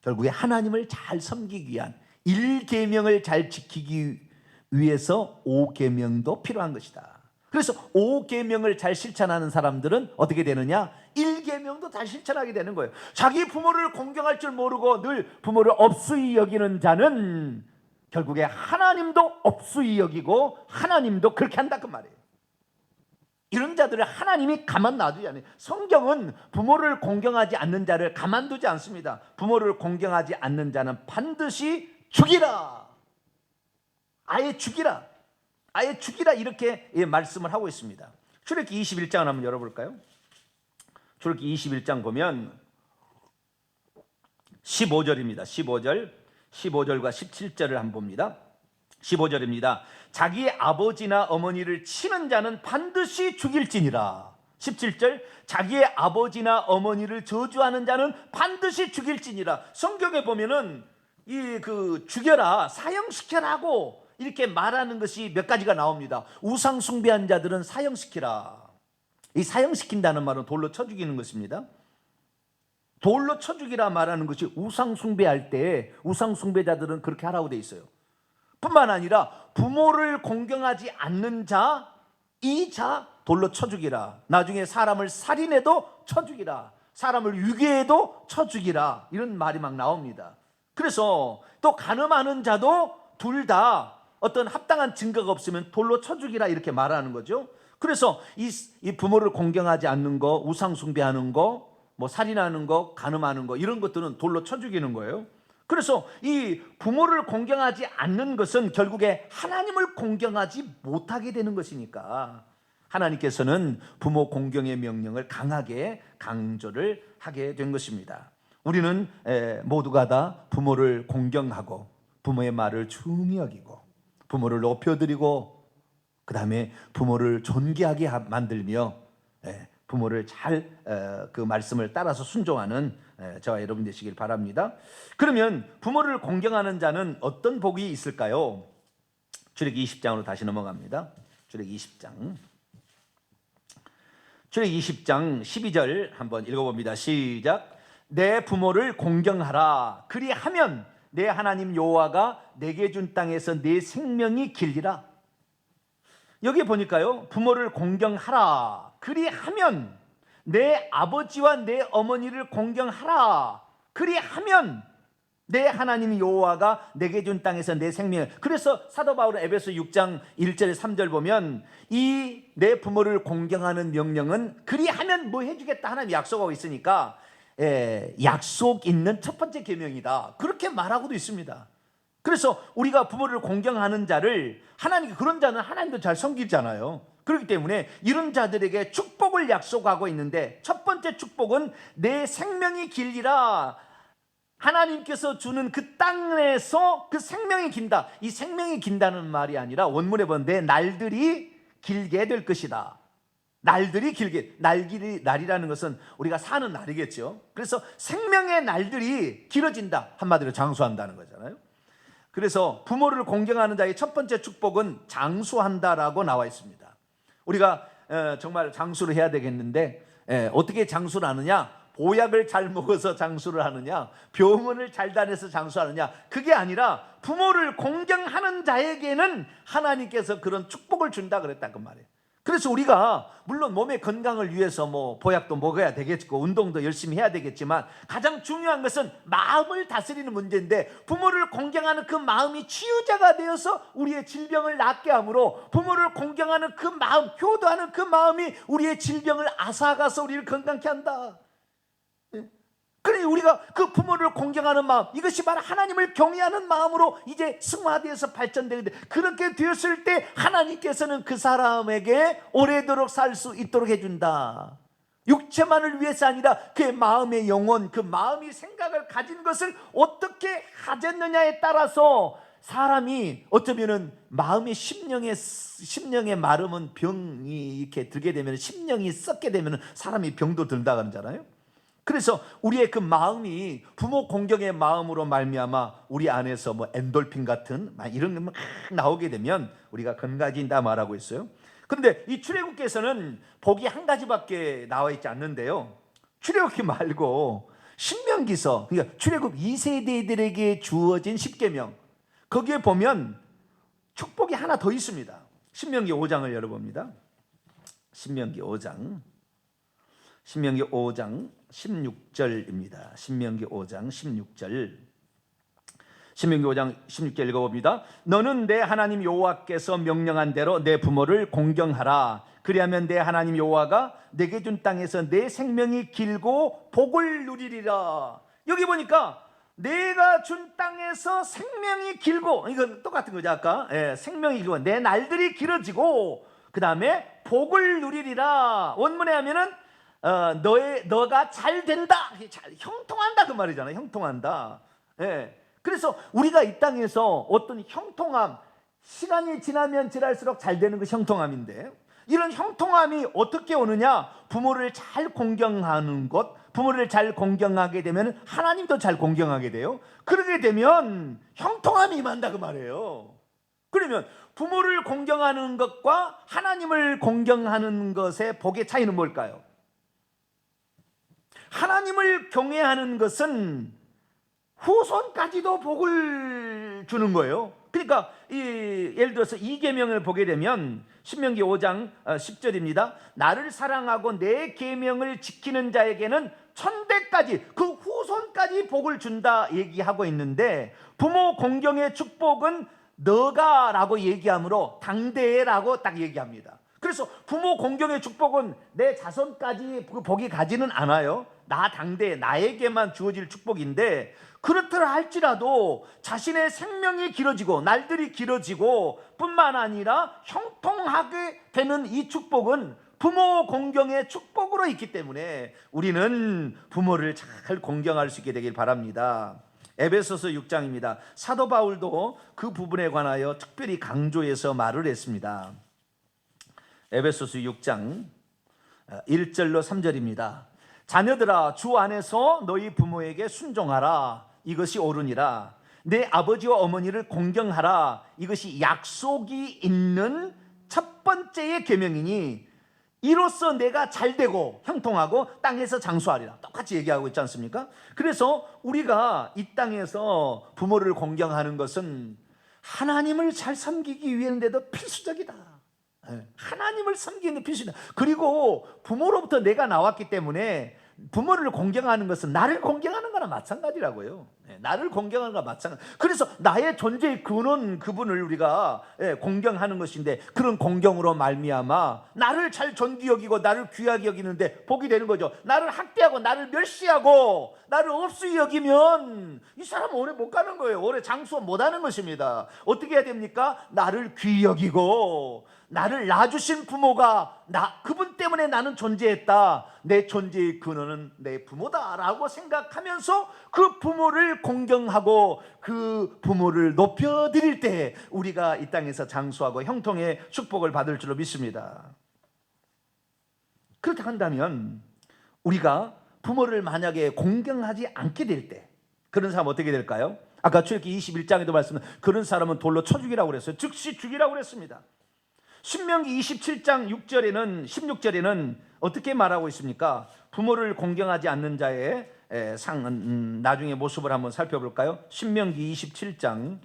결국에 하나님을 잘 섬기기 위한 1계명을 잘 지키기 위해서 5계명도 필요한 것이다. 그래서 5계명을 잘 실천하는 사람들은 어떻게 되느냐? 1계명도 잘 실천하게 되는 거예요. 자기 부모를 공경할 줄 모르고 늘 부모를 업수히 여기는 자는 결국에 하나님도 업수히 여기고 하나님도 그렇게 한다 그 말이에요. 이런 자들을 하나님이 가만 놔두지 않아요. 성경은 부모를 공경하지 않는 자를 가만두지 않습니다. 부모를 공경하지 않는 자는 반드시 죽이라. 아예 죽이라. 아예 죽이라 이렇게 말씀을 하고 있습니다. 출애굽기 21장을 한번 열어볼까요? 출애굽기 21장 보면 15절입니다. 15절과 17절을 한번 봅니다. 15절입니다. 자기의 아버지나 어머니를 치는 자는 반드시 죽일지니라. 17절, 자기의 아버지나 어머니를 저주하는 자는 반드시 죽일지니라. 성경에 보면은 죽여라, 사형시켜라고 이렇게 말하는 것이 몇 가지가 나옵니다. 우상 숭배한 자들은 사형시키라. 이 사형시킨다는 말은 돌로 쳐 죽이는 것입니다. 돌로 쳐 죽이라 말하는 것이 우상 숭배할 때 우상 숭배자들은 그렇게 하라고 돼 있어요. 뿐만 아니라 부모를 공경하지 않는 자, 이 자 돌로 쳐 죽이라. 나중에 사람을 살인해도 쳐 죽이라. 사람을 유괴해도 쳐 죽이라. 이런 말이 막 나옵니다. 그래서 또 간음하는 자도 둘 다 어떤 합당한 증거가 없으면 돌로 쳐 죽이라 이렇게 말하는 거죠. 그래서 이 부모를 공경하지 않는 거, 우상 숭배하는 거, 살인하는 거, 간음하는 거 이런 것들은 돌로 쳐 죽이는 거예요. 그래서 이 부모를 공경하지 않는 것은 결국에 하나님을 공경하지 못하게 되는 것이니까 하나님께서는 부모 공경의 명령을 강하게 강조를 하게 된 것입니다. 우리는 모두가 다 부모를 공경하고 부모의 말을 중히 여기고 부모를 높여드리고 그 다음에 부모를 존귀하게 만들며 부모를 잘 그 말씀을 따라서 순종하는 저와 여러분 되시길 바랍니다. 그러면 부모를 공경하는 자는 어떤 복이 있을까요? 출애굽기 20장으로 다시 넘어갑니다. 출애굽기 20장 12절 한번 읽어봅니다. 시작. 내 부모를 공경하라. 그리하면 내 하나님 여호와가 내게 준 땅에서 내 생명이 길리라. 여기 보니까요, 부모를 공경하라. 그리하면 내 아버지와 내 어머니를 공경하라. 그리하면 내 하나님 여호와가 내게 준 땅에서 내 생명을. 그래서 사도 바울은 에베소 6장 1절 3절 보면 이 내 부모를 공경하는 명령은 그리하면 뭐 해주겠다 하나님 약속하고 있으니까 약속 있는 첫 번째 계명이다 그렇게 말하고도 있습니다. 그래서 우리가 부모를 공경하는 자를 하나님, 그런 자는 하나님도 잘 섬기잖아요. 그렇기 때문에 이런 자들에게 축복을 약속하고 있는데, 첫 번째 축복은 내 생명이 길리라. 하나님께서 주는 그 땅에서 그 생명이 긴다. 이 생명이 긴다는 말이 아니라 원문에 보면 내 날들이 길게 될 것이다. 날들이 길게, 날이라는 것은 우리가 사는 날이겠죠. 그래서 생명의 날들이 길어진다. 한마디로 장수한다는 거잖아요. 그래서 부모를 공경하는 자의 첫 번째 축복은 장수한다라고 나와 있습니다. 우리가 정말 장수를 해야 되겠는데, 어떻게 장수를 하느냐? 보약을 잘 먹어서 장수를 하느냐, 병원을 잘 다녀서 장수하느냐, 그게 아니라 부모를 공경하는 자에게는 하나님께서 그런 축복을 준다 그랬다 그 말이에요. 그래서 우리가 물론 몸의 건강을 위해서 뭐 보약도 먹어야 되겠고 운동도 열심히 해야 되겠지만, 가장 중요한 것은 마음을 다스리는 문제인데, 부모를 공경하는 그 마음이 치유자가 되어서 우리의 질병을 낫게 하므로, 부모를 공경하는 그 마음, 효도하는 그 마음이 우리의 질병을 앗아가서 우리를 건강케 한다. 그러니 우리가 그 부모를 공경하는 마음, 이것이 바로 하나님을 경외하는 마음으로 이제 승화되어서 발전되는데, 그렇게 되었을 때 하나님께서는 그 사람에게 오래도록 살 수 있도록 해준다. 육체만을 위해서 아니라 그의 마음의 영혼, 그 마음이 생각을 가진 것을 어떻게 가졌느냐에 따라서 사람이 어쩌면은 마음의 심령의 마름은 병이 이렇게 들게 되면, 심령이 썩게 되면 사람이 병도 든다 그러잖아요. 그래서 우리의 그 마음이 부모 공경의 마음으로 말미암아 우리 안에서 뭐 엔돌핀 같은 이런 게 막 나오게 되면 우리가 건강해진다 말하고 있어요. 그런데 이 출애굽기에서는 복이 한 가지밖에 나와 있지 않는데요, 출애굽기 말고 신명기서, 그러니까 출애굽 2세대들에게 주어진 십계명, 거기에 보면 축복이 하나 더 있습니다. 신명기 5장을 열어봅니다. 신명기 5장 16절입니다. 신명기 5장 16절. 신명기 5장 16절 읽어봅니다. 너는 내 하나님 여호와께서 명령한 대로 내 부모를 공경하라. 그리하면 내 하나님 여호와가 내게 준 땅에서 내 생명이 길고 복을 누리리라. 여기 보니까 내가 준 땅에서 생명이 길고, 이건 똑같은 거죠. 아까 생명이 길고 내 날들이 길어지고, 그 다음에 복을 누리리라. 원문에 하면은 너가 잘 된다, 형통한다 그 말이잖아요. 형통한다. 그래서 우리가 이 땅에서 어떤 형통함, 시간이 지나면 지날수록 잘 되는 것이 형통함인데, 이런 형통함이 어떻게 오느냐? 부모를 잘 공경하는 것, 부모를 잘 공경하게 되면 하나님도 잘 공경하게 돼요. 그러게 되면 형통함이 임한다 그 말이에요. 그러면 부모를 공경하는 것과 하나님을 공경하는 것의 복의 차이는 뭘까요? 하나님을 경외하는 것은 후손까지도 복을 주는 거예요. 그러니까 예를 들어서 이 계명을 보게 되면 신명기 5장 10절입니다. 나를 사랑하고 내 계명을 지키는 자에게는 천대까지, 그 후손까지 복을 준다 얘기하고 있는데, 부모 공경의 축복은 너가 라고 얘기하므로 당대라고 딱 얘기합니다. 그래서 부모 공경의 축복은 내 자손까지 복이 가지는 않아요. 나 당대, 나에게만 주어질 축복인데, 그렇더라 할지라도 자신의 생명이 길어지고 날들이 길어지고 뿐만 아니라 형통하게 되는 이 축복은 부모 공경의 축복으로 있기 때문에 우리는 부모를 잘 공경할 수 있게 되길 바랍니다. 에베소서 6장입니다. 사도 바울도 그 부분에 관하여 특별히 강조해서 말을 했습니다. 에베소서 6장 1절로 3절입니다. 자녀들아, 주 안에서 너희 부모에게 순종하라. 이것이 옳으니라. 내 아버지와 어머니를 공경하라. 이것이 약속이 있는 첫 번째의 계명이니, 이로써 내가 잘되고 형통하고 땅에서 장수하리라. 똑같이 얘기하고 있지 않습니까? 그래서 우리가 이 땅에서 부모를 공경하는 것은 하나님을 잘 섬기기 위해서도 필수적이다. 하나님을 섬기는 데 필수적이다. 그리고 부모로부터 내가 나왔기 때문에 부모를 공경하는 것은 나를 공경하는 거나 마찬가지라고요. 나를 공경하는 거나 마찬가지. 그래서 나의 존재의 근원, 그분을 우리가 공경하는 것인데, 그런 공경으로 말미암아 나를 잘 존귀 여기고 나를 귀하게 여기는데 복이 되는 거죠. 나를 학대하고 나를 멸시하고 나를 없이 여기면 이 사람은 오래 못 가는 거예요. 오래 장수 못 하는 것입니다. 어떻게 해야 됩니까? 나를 귀히 여기고 나를 낳아주신 부모가 그분 때문에 나는 존재했다. 내 존재의 근원은 내 부모다라고 생각하면서 그 부모를 공경하고 그 부모를 높여드릴 때 우리가 이 땅에서 장수하고 형통의 축복을 받을 줄로 믿습니다. 그렇다 한다면 우리가 부모를 만약에 공경하지 않게 될 때 그런 사람은 어떻게 될까요? 아까 출애굽기 21장에도 말씀, 그런 사람은 돌로 쳐 죽이라고 그랬어요. 즉시 죽이라고 그랬습니다. 신명기 27장 16절에는 어떻게 말하고 있습니까? 부모를 공경하지 않는 자의 나중에 모습을 한번 살펴볼까요? 신명기 27장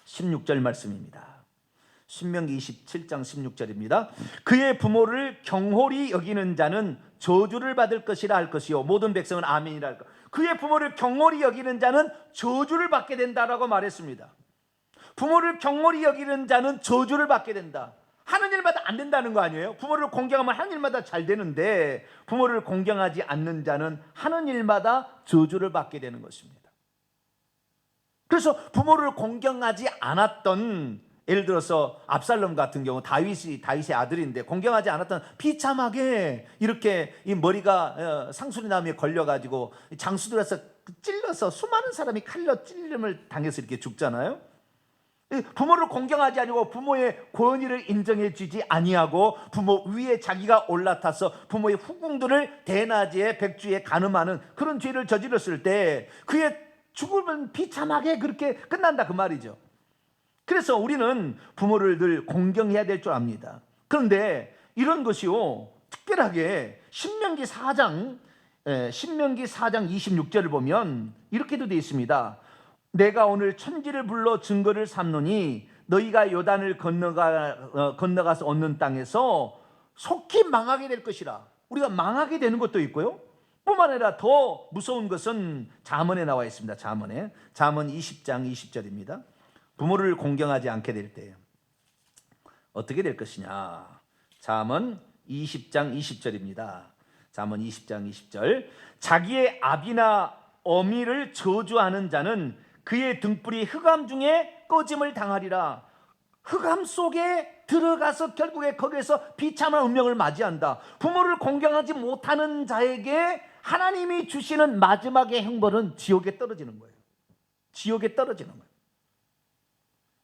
16절 말씀입니다. 신명기 27장 16절입니다. 그의 부모를 경홀히 여기는 자는 저주를 받을 것이라 할 것이요 모든 백성은 아멘이라 할 것. 그의 부모를 경홀히 여기는 자는 저주를 받게 된다라고 말했습니다. 부모를 경홀히 여기는 자는 저주를 받게 된다. 하는 일마다 안 된다는 거 아니에요? 부모를 공경하면 하는 일마다 잘 되는데 부모를 공경하지 않는 자는 하는 일마다 저주를 받게 되는 것입니다. 그래서 부모를 공경하지 않았던, 예를 들어서 압살롬 같은 경우 다윗의 아들인데 공경하지 않았던, 비참하게 이렇게 이 머리가 상수리나무에 걸려가지고 장수들에서 찔러서 수많은 사람이 칼로 찔림을 당해서 이렇게 죽잖아요. 부모를 공경하지 아니고 부모의 권위를 인정해 주지 아니하고 부모 위에 자기가 올라타서 부모의 후궁들을 대낮에 백주에 간음하는 그런 죄를 저질렀을 때 그의 죽음은 비참하게 그렇게 끝난다 그 말이죠. 그래서 우리는 부모를 늘 공경해야 될 줄 압니다. 그런데 이런 것이요 특별하게 신명기 4장 26절을 보면 이렇게도 되어 있습니다. 내가 오늘 천지를 불러 증거를 삼노니 너희가 요단을 건너가서 얻는 땅에서 속히 망하게 될 것이라. 우리가 망하게 되는 것도 있고요, 뿐만 아니라 더 무서운 것은 잠언에 나와 있습니다. 잠언 20장 20절입니다. 부모를 공경하지 않게 될 때 어떻게 될 것이냐. 잠언 20장 20절입니다. 잠언 20장 20절. 자기의 아비나 어미를 저주하는 자는 그의 등불이 흑암 중에 꺼짐을 당하리라. 흑암 속에 들어가서 결국에 거기에서 비참한 운명을 맞이한다. 부모를 공경하지 못하는 자에게 하나님이 주시는 마지막의 형벌은 지옥에 떨어지는 거예요. 지옥에 떨어지는 거예요.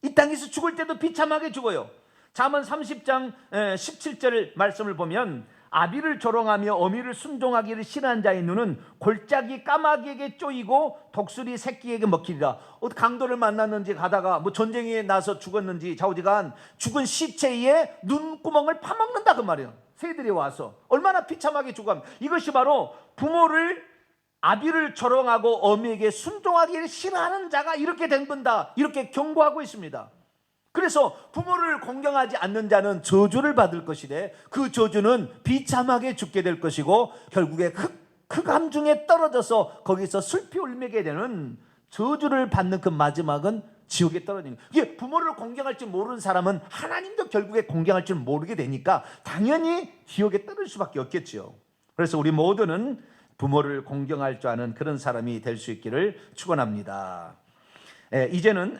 이 땅에서 죽을 때도 비참하게 죽어요. 잠언 30장 17절 말씀을 보면 아비를 조롱하며 어미를 순종하기를 싫어하는 자의 눈은 골짜기 까마귀에게 쪼이고 독수리 새끼에게 먹히리라. 강도를 만났는지 가다가 뭐 전쟁에 나서 죽었는지 좌우지간 죽은 시체에 눈구멍을 파먹는다 그 말이에요. 새들이 와서 얼마나 비참하게 죽어갑니다. 이것이 바로 부모를 아비를 조롱하고 어미에게 순종하기를 싫어하는 자가 이렇게 된 건다, 이렇게 경고하고 있습니다. 그래서 부모를 공경하지 않는 자는 저주를 받을 것이래. 그 저주는 비참하게 죽게 될 것이고 결국에 흑암 중에 떨어져서 거기서 슬피 울매게 되는 저주를 받는 그 마지막은 지옥에 떨어지는 거예요. 이게 부모를 공경할 줄 모르는 사람은 하나님도 결국에 공경할 줄 모르게 되니까 당연히 지옥에 떨어질 수밖에 없겠죠. 그래서 우리 모두는 부모를 공경할 줄 아는 그런 사람이 될 수 있기를 축원합니다. 이제는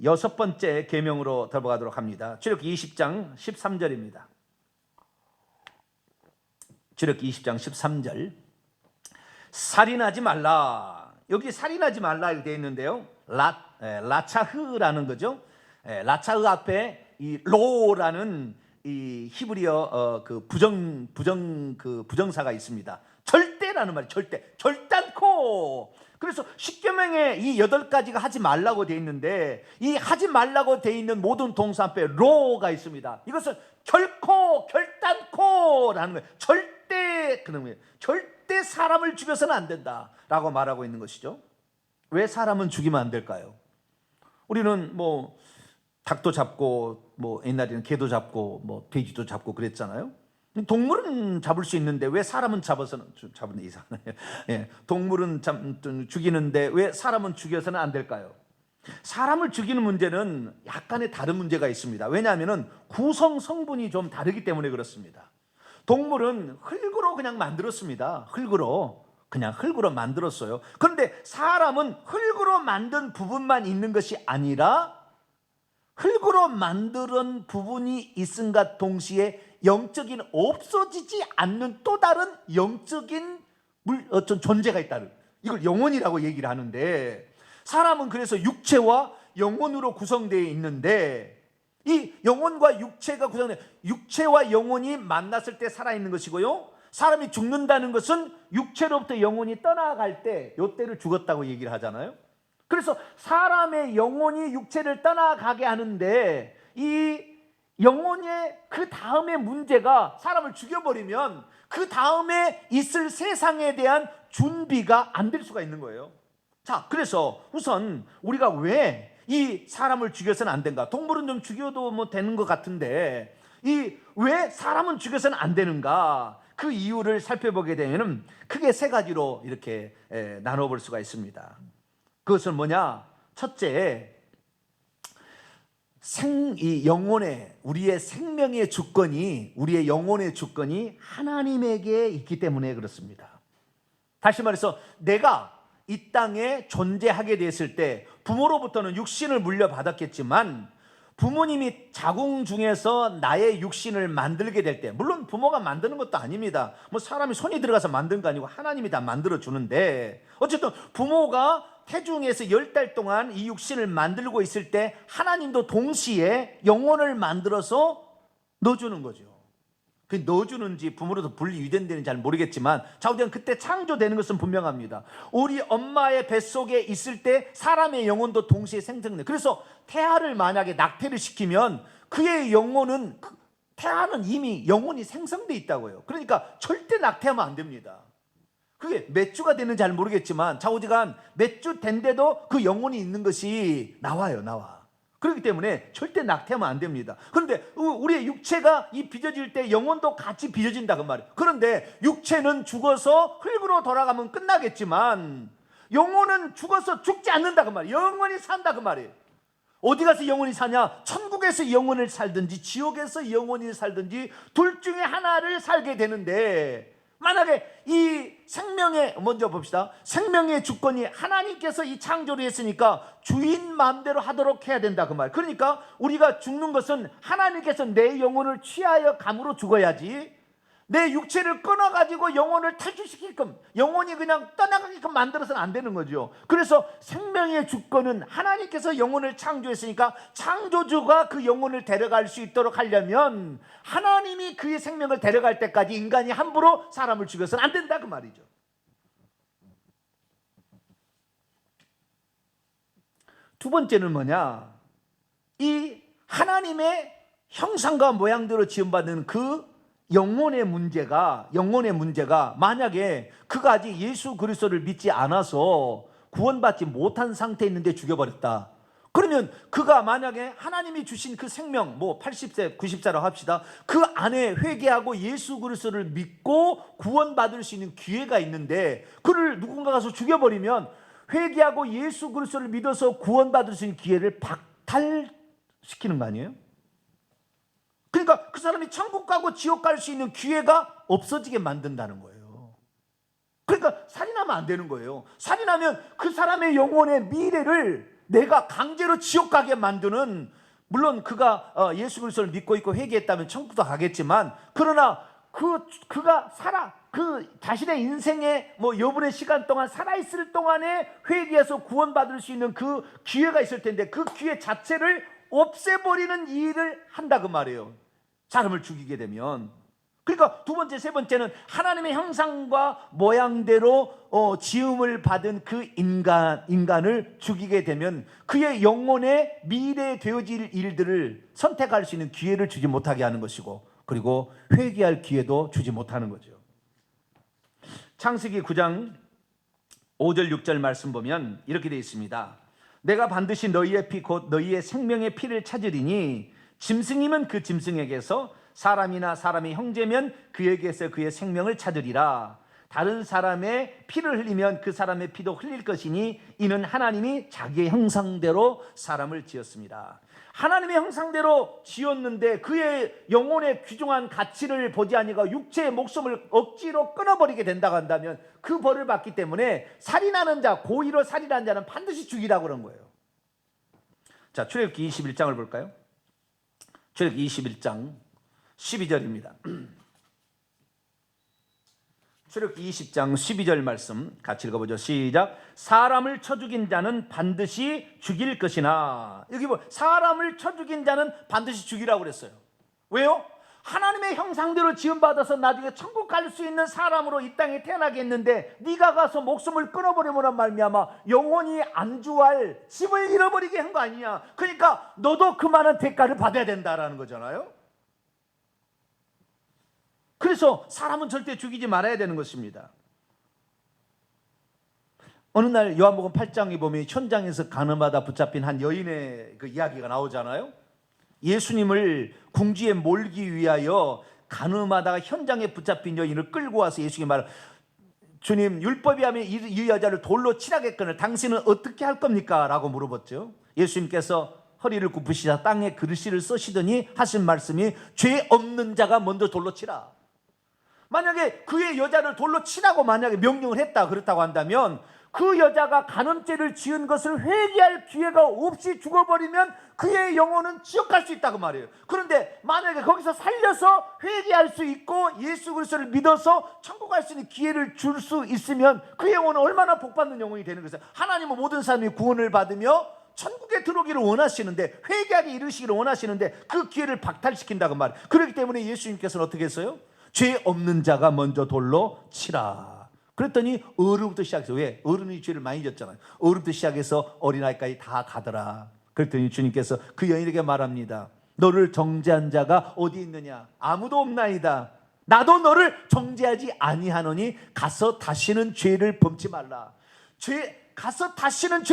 여섯 번째 계명으로 들어가도록 합니다. 출애굽기 20장 13절입니다. 출애굽기 20장 13절. 살인하지 말라. 여기 살인하지 말라 이렇게 되어 있는데요. 라차흐라는 거죠. 라차흐 앞에 이 로라는 이 히브리어 그 부정사가 있습니다. 절대라는 말이 절단코. 그래서 십계명에 이 8가지가 하지 말라고 되어 있는데 이 하지 말라고 되어 있는 모든 동사 앞에 로가 있습니다. 이것은 결단코라는 거예요. 절대 그런 거예요. 절대 사람을 죽여서는 안 된다라고 말하고 있는 것이죠. 왜 사람은 죽이면 안 될까요? 우리는 뭐 닭도 잡고 뭐 옛날에는 개도 잡고 뭐 돼지도 잡고 그랬잖아요. 동물은 잡을 수 있는데 왜 사람은 잡는 이상하네요. 예, 동물은 죽이는데 왜 사람은 죽여서는 안 될까요? 사람을 죽이는 문제는 약간의 다른 문제가 있습니다. 왜냐하면 구성 성분이 좀 다르기 때문에 그렇습니다. 동물은 흙으로 그냥 만들었습니다. 흙으로 만들었어요. 그런데 사람은 흙으로 만든 부분만 있는 것이 아니라 흙으로 만드는 부분이 있음과 동시에 영적인 없어지지 않는 또 다른 영적인 어떤 존재가 있다는, 이걸 영혼이라고 얘기를 하는데, 사람은 그래서 육체와 영혼으로 구성되어 있는데, 이 영혼과 육체가 구성된, 육체와 영혼이 만났을 때 살아있는 것이고요, 사람이 죽는다는 것은 육체로부터 영혼이 떠나갈 때, 이때를 죽었다고 얘기를 하잖아요. 그래서 사람의 영혼이 육체를 떠나가게 하는데, 이 영혼의 그 다음의 문제가, 사람을 죽여버리면 그 다음에 있을 세상에 대한 준비가 안 될 수가 있는 거예요. 자, 그래서 우선 우리가 왜 이 사람을 죽여서는 안 된가? 동물은 좀 죽여도 뭐 되는 것 같은데, 이 왜 사람은 죽여서는 안 되는가? 그 이유를 살펴보게 되면 크게 세 가지로 이렇게 나눠볼 수가 있습니다. 그것은 뭐냐? 첫째, 이 영혼의, 우리의 생명의 주권이, 우리의 영혼의 주권이 하나님에게 있기 때문에 그렇습니다. 다시 말해서 내가 이 땅에 존재하게 됐을 때 부모로부터는 육신을 물려받았겠지만, 부모님이 자궁 중에서 나의 육신을 만들게 될 때, 물론 부모가 만드는 것도 아닙니다. 뭐 사람이 손이 들어가서 만든 거 아니고 하나님이 다 만들어 주는데, 어쨌든 부모가 태중에서 10달 동안 이 육신을 만들고 있을 때 하나님도 동시에 영혼을 만들어서 넣어주는 거죠. 그 넣어주는지 부모로서 분리 유전되는지 잘 모르겠지만, 자우디는 그때 창조되는 것은 분명합니다. 우리 엄마의 뱃속에 있을 때 사람의 영혼도 동시에 생성돼. 그래서 태아를 만약에 낙태를 시키면 그의 영혼은, 태아는 이미 영혼이 생성돼 있다고요. 그러니까 절대 낙태하면 안 됩니다. 그게 몇 주가 되는지 잘 모르겠지만, 좌우지간 몇 주 된데도 그 영혼이 있는 것이 나와. 그렇기 때문에 절대 낙태하면 안 됩니다. 그런데 우리의 육체가 이 빚어질 때 영혼도 같이 빚어진다 그 말이에요. 그런데 육체는 죽어서 흙으로 돌아가면 끝나겠지만, 영혼은 죽어서 죽지 않는다 그 말이에요. 영원히 산다 그 말이에요. 어디 가서 영원히 사냐? 천국에서 영원을 살든지 지옥에서 영원히 살든지 둘 중에 하나를 살게 되는데, 만약에 이 생명의, 먼저 봅시다. 생명의 주권이 하나님께서 이 창조를 했으니까 주인 마음대로 하도록 해야 된다 그 말. 그러니까 우리가 죽는 것은 하나님께서 내 영혼을 취하여 감으로 죽어야지, 내 육체를 끊어가지고 영혼을 탈출시키게끔, 영혼이 그냥 떠나가게끔 만들어서는 안 되는 거죠. 그래서 생명의 주권은 하나님께서 영혼을 창조했으니까 창조주가 그 영혼을 데려갈 수 있도록 하려면 하나님이 그의 생명을 데려갈 때까지 인간이 함부로 사람을 죽여서는 안 된다 그 말이죠. 두 번째는 뭐냐? 이 하나님의 형상과 모양대로 지음받은 그 영혼의 문제가 만약에 그가 아직 예수 그리스도를 믿지 않아서 구원받지 못한 상태에 있는데 죽여버렸다. 그러면 그가 만약에 하나님이 주신 그 생명, 뭐 80세, 90세라고 합시다. 그 안에 회개하고 예수 그리스도를 믿고 구원받을 수 있는 기회가 있는데, 그를 누군가 가서 죽여버리면 회개하고 예수 그리스도를 믿어서 구원받을 수 있는 기회를 박탈시키는 거 아니에요? 그러니까 그 사람이 천국 가고 지옥 갈 수 있는 기회가 없어지게 만든다는 거예요. 그러니까 살인하면 안 되는 거예요. 살인하면 그 사람의 영혼의 미래를 내가 강제로 지옥 가게 만드는, 물론 그가 예수 그리스도를 믿고 있고 회개했다면 천국도 가겠지만, 그러나 그가 그 자신의 인생의 뭐 여분의 시간 동안 살아있을 동안에 회개해서 구원받을 수 있는 그 기회가 있을 텐데, 그 기회 자체를 없애버리는 일을 한다 그 말이에요. 사람을 죽이게 되면. 그러니까 두 번째, 세 번째는 하나님의 형상과 모양대로 지음을 받은 그 인간을 죽이게 되면 그의 영혼의 미래에 되어질 일들을 선택할 수 있는 기회를 주지 못하게 하는 것이고, 그리고 회개할 기회도 주지 못하는 거죠. 창세기 9장 5절 6절 말씀 보면 이렇게 되어 있습니다. 내가 반드시 너희의 피 곧 너희의 생명의 피를 찾으리니, 짐승이면 그 짐승에게서, 사람이나 사람의 형제면 그에게서 그의 생명을 찾으리라. 다른 사람의 피를 흘리면 그 사람의 피도 흘릴 것이니 이는 하나님이 자기의 형상대로 사람을 지었습니다. 하나님의 형상대로 지었는데 그의 영혼의 귀중한 가치를 보지 아니하고 육체의 목숨을 억지로 끊어버리게 된다고 한다면 그 벌을 받기 때문에 살인하는 자, 고의로 살인하는 자는 반드시 죽이라고 그런 거예요. 자, 출애굽기 21장을 볼까요? 출애굽기 21장 12절입니다. 출애굽기 20장 12절 말씀 같이 읽어보죠. 시작. 사람을 쳐 죽인 자는 반드시 죽일 것이나, 여기 뭐 사람을 쳐 죽인 자는 반드시 죽이라고 그랬어요. 왜요? 하나님의 형상대로 지음받아서 나중에 천국 갈 수 있는 사람으로 이 땅에 태어나게 했는데 네가 가서 목숨을 끊어버리면 말미암아 영원히 안주할 집을 잃어버리게 한 거 아니냐. 그러니까 너도 그 많은 대가를 받아야 된다라는 거잖아요. 그래서 사람은 절대 죽이지 말아야 되는 것입니다. 어느 날 요한복음 8장에 보면 현장에서 가늠하다 붙잡힌 한 여인의 그 이야기가 나오잖아요. 예수님을 궁지에 몰기 위하여 가늠하다가 현장에 붙잡힌 여인을 끌고 와서 예수님이 말을, 주님, 율법이 하면 이 여자를 돌로 치라겠거늘 당신은 어떻게 할 겁니까? 라고 물어봤죠. 예수님께서 허리를 굽으시자 땅에 글씨를 쓰시더니 하신 말씀이 죄 없는 자가 먼저 돌로 치라. 만약에 그의 여자를 돌로 치라고 만약에 명령을 했다 그렇다고 한다면 그 여자가 간음죄를 지은 것을 회개할 기회가 없이 죽어버리면 그의 영혼은 지옥 갈 수 있다고 말이에요. 그런데 만약에 거기서 살려서 회개할 수 있고 예수 그리스도를 믿어서 천국 갈 수 있는 기회를 줄 수 있으면 그 영혼은 얼마나 복받는 영혼이 되는 것이에요. 하나님은 모든 사람이 구원을 받으며 천국에 들어오기를 원하시는데, 회개하게 이르시기를 원하시는데 그 기회를 박탈시킨다고 말이에요. 그렇기 때문에 예수님께서는 어떻게 했어요? 죄 없는 자가 먼저 돌로 치라. 그랬더니 어른부터 시작해서, 왜? 어른이 죄를 많이 졌잖아요. 어른부터 시작해서 어린아이까지 다 가더라. 그랬더니 주님께서 그 여인에게 말합니다. 너를 정죄한 자가 어디 있느냐? 아무도 없나이다. 나도 너를 정죄하지 아니하노니 가서 다시는 죄를 범치 말라. 가서 다시는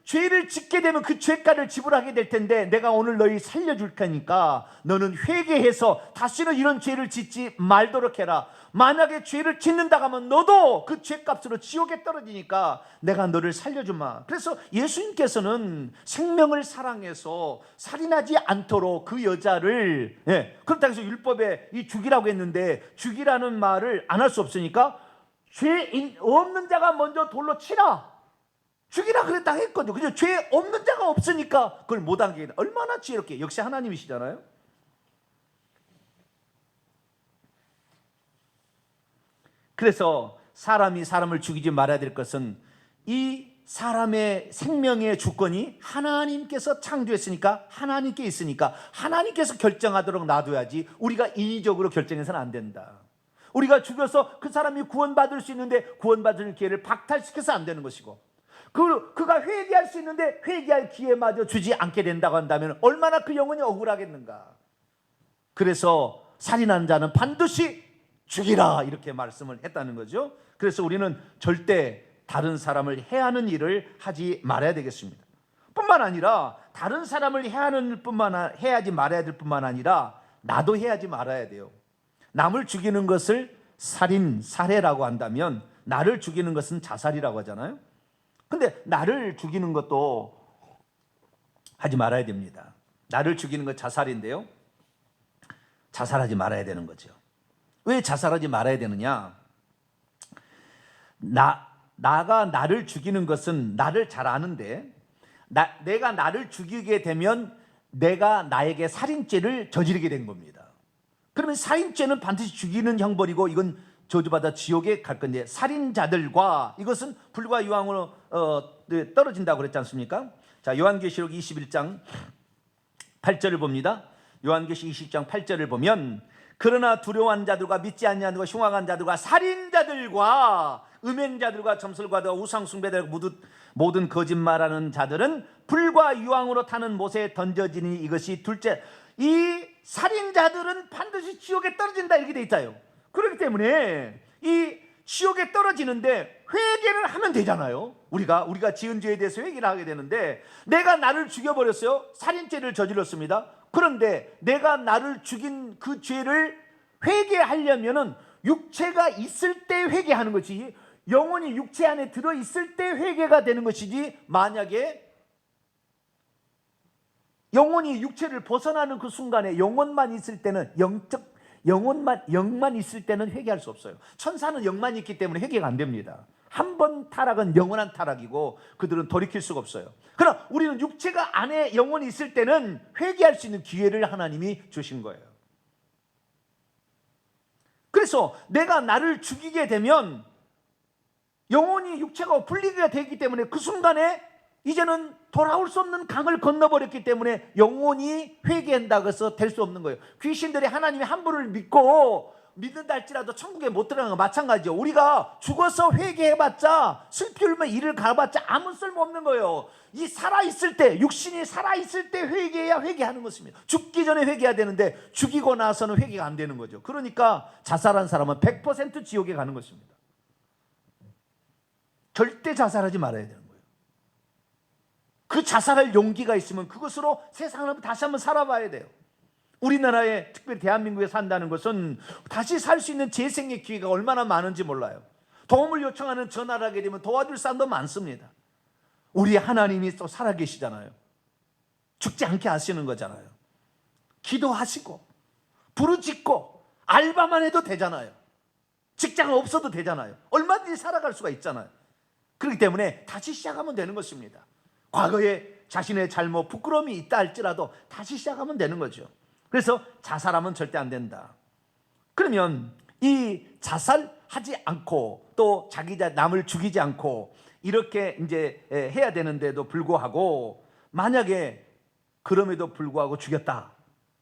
죄를 짓게 되면 그 죄가를 지불하게 될 텐데 내가 오늘 너희 살려줄 테니까 너는 회개해서 다시는 이런 죄를 짓지 말도록 해라. 만약에 죄를 짓는다고 하면 너도 그 죄값으로 지옥에 떨어지니까 내가 너를 살려주마. 그래서 예수님께서는 생명을 사랑해서 살인하지 않도록 그 여자를, 그렇다고 해서 율법에 이 죽이라고 했는데 죽이라는 말을 안 할 수 없으니까 죄 없는 자가 먼저 돌로 치라. 죽이라 그랬다 했거든요. 그죠? 죄 없는 자가 없으니까 그걸 못한 게 얼마나 지혜롭게. 역시 하나님이시잖아요. 그래서 사람이 사람을 죽이지 말아야 될 것은 이 사람의 생명의 주권이 하나님께서 창조했으니까, 하나님께 있으니까 하나님께서 결정하도록 놔둬야지 우리가 인위적으로 결정해서는 안 된다. 우리가 죽여서 그 사람이 구원받을 수 있는데 구원받을 기회를 박탈시켜서 안 되는 것이고, 그가 회개할 수 있는데 회개할 기회마저 주지 않게 된다고 한다면 얼마나 그 영혼이 억울하겠는가. 그래서 살인한 자는 반드시 죽이라, 이렇게 말씀을 했다는 거죠. 그래서 우리는 절대 다른 사람을 해하는 일을 하지 말아야 되겠습니다. 뿐만 아니라 다른 사람을 해하지 말아야 될 뿐만 아니라 나도 해하지 말아야 돼요. 남을 죽이는 것을 살해라고 한다면 나를 죽이는 것은 자살이라고 하잖아요. 근데 나를 죽이는 것도 하지 말아야 됩니다. 나를 죽이는 것 자살인데요, 자살하지 말아야 되는 거죠. 왜 자살하지 말아야 되느냐? 나가 나를 죽이는 것은 나를 잘 아는데, 내가 나를 죽이게 되면 내가 나에게 살인죄를 저지르게 된 겁니다. 그러면 살인죄는 반드시 죽이는 형벌이고 이건 저주받아 지옥에 갈 건데, 살인자들과 이것은 불과 유황으로 떨어진다고 그랬지 않습니까? 자, 요한계시록 21장 8절을 봅니다. 요한계시록 20장 8절을 보면, 그러나 두려워한 자들과 믿지 않는 자들과 흉악한 자들과 살인자들과 음행자들과 점술가들과 우상숭배자들과 모든 거짓말하는 자들은 불과 유황으로 타는 못에 던져지니 이것이 둘째. 이 살인자들은 반드시 지옥에 떨어진다, 이렇게 돼 있어요. 그렇기 때문에 이 지옥에 떨어지는데 회개를 하면 되잖아요. 우리가 지은 죄에 대해서 회개를 하게 되는데, 내가 나를 죽여버렸어요. 살인죄를 저질렀습니다. 그런데 내가 나를 죽인 그 죄를 회개하려면은 육체가 있을 때 회개하는 것이, 영혼이 육체 안에 들어있을 때 회개가 되는 것이지, 만약에 영혼이 육체를 벗어나는 그 순간에 영혼만 있을 때는 영만 있을 때는 회개할 수 없어요. 천사는 영만 있기 때문에 회개가 안 됩니다. 한 번 타락은 영원한 타락이고 그들은 돌이킬 수가 없어요. 그러나 우리는 육체가 안에 영혼이 있을 때는 회개할 수 있는 기회를 하나님이 주신 거예요. 그래서 내가 나를 죽이게 되면 영혼이 육체가 분리가 되기 때문에 그 순간에 이제는 돌아올 수 없는 강을 건너버렸기 때문에 영혼이 회개한다고 해서 될 수 없는 거예요. 귀신들이 하나님의 한 분을 믿는다 할지라도 천국에 못 들어가는 거 마찬가지죠. 우리가 죽어서 회개해봤자 슬피 울며 이를 가봤자 아무 쓸모없는 거예요. 이 살아있을 때, 육신이 살아있을 때 회개해야 회개하는 것입니다. 죽기 전에 회개해야 되는데 죽이고 나서는 회개가 안 되는 거죠. 그러니까 자살한 사람은 100% 지옥에 가는 것입니다. 절대 자살하지 말아야 되는 거예요. 그 자살할 용기가 있으면 그것으로 세상을 다시 한번 살아봐야 돼요. 우리나라에 특별히 대한민국에 산다는 것은 다시 살 수 있는 재생의 기회가 얼마나 많은지 몰라요. 도움을 요청하는 전화를 하게 되면 도와줄 사람도 많습니다. 우리 하나님이 또 살아계시잖아요. 죽지 않게 하시는 거잖아요. 기도하시고 부르짖고 알바만 해도 되잖아요. 직장 없어도 되잖아요. 얼마든지 살아갈 수가 있잖아요. 그렇기 때문에 다시 시작하면 되는 것입니다. 과거에 자신의 잘못, 부끄러움이 있다 할지라도 다시 시작하면 되는 거죠. 그래서 자살하면 절대 안 된다. 그러면 이 자살하지 않고 또 남을 죽이지 않고 이렇게 이제 해야 되는데도 불구하고 만약에 그럼에도 불구하고 죽였다.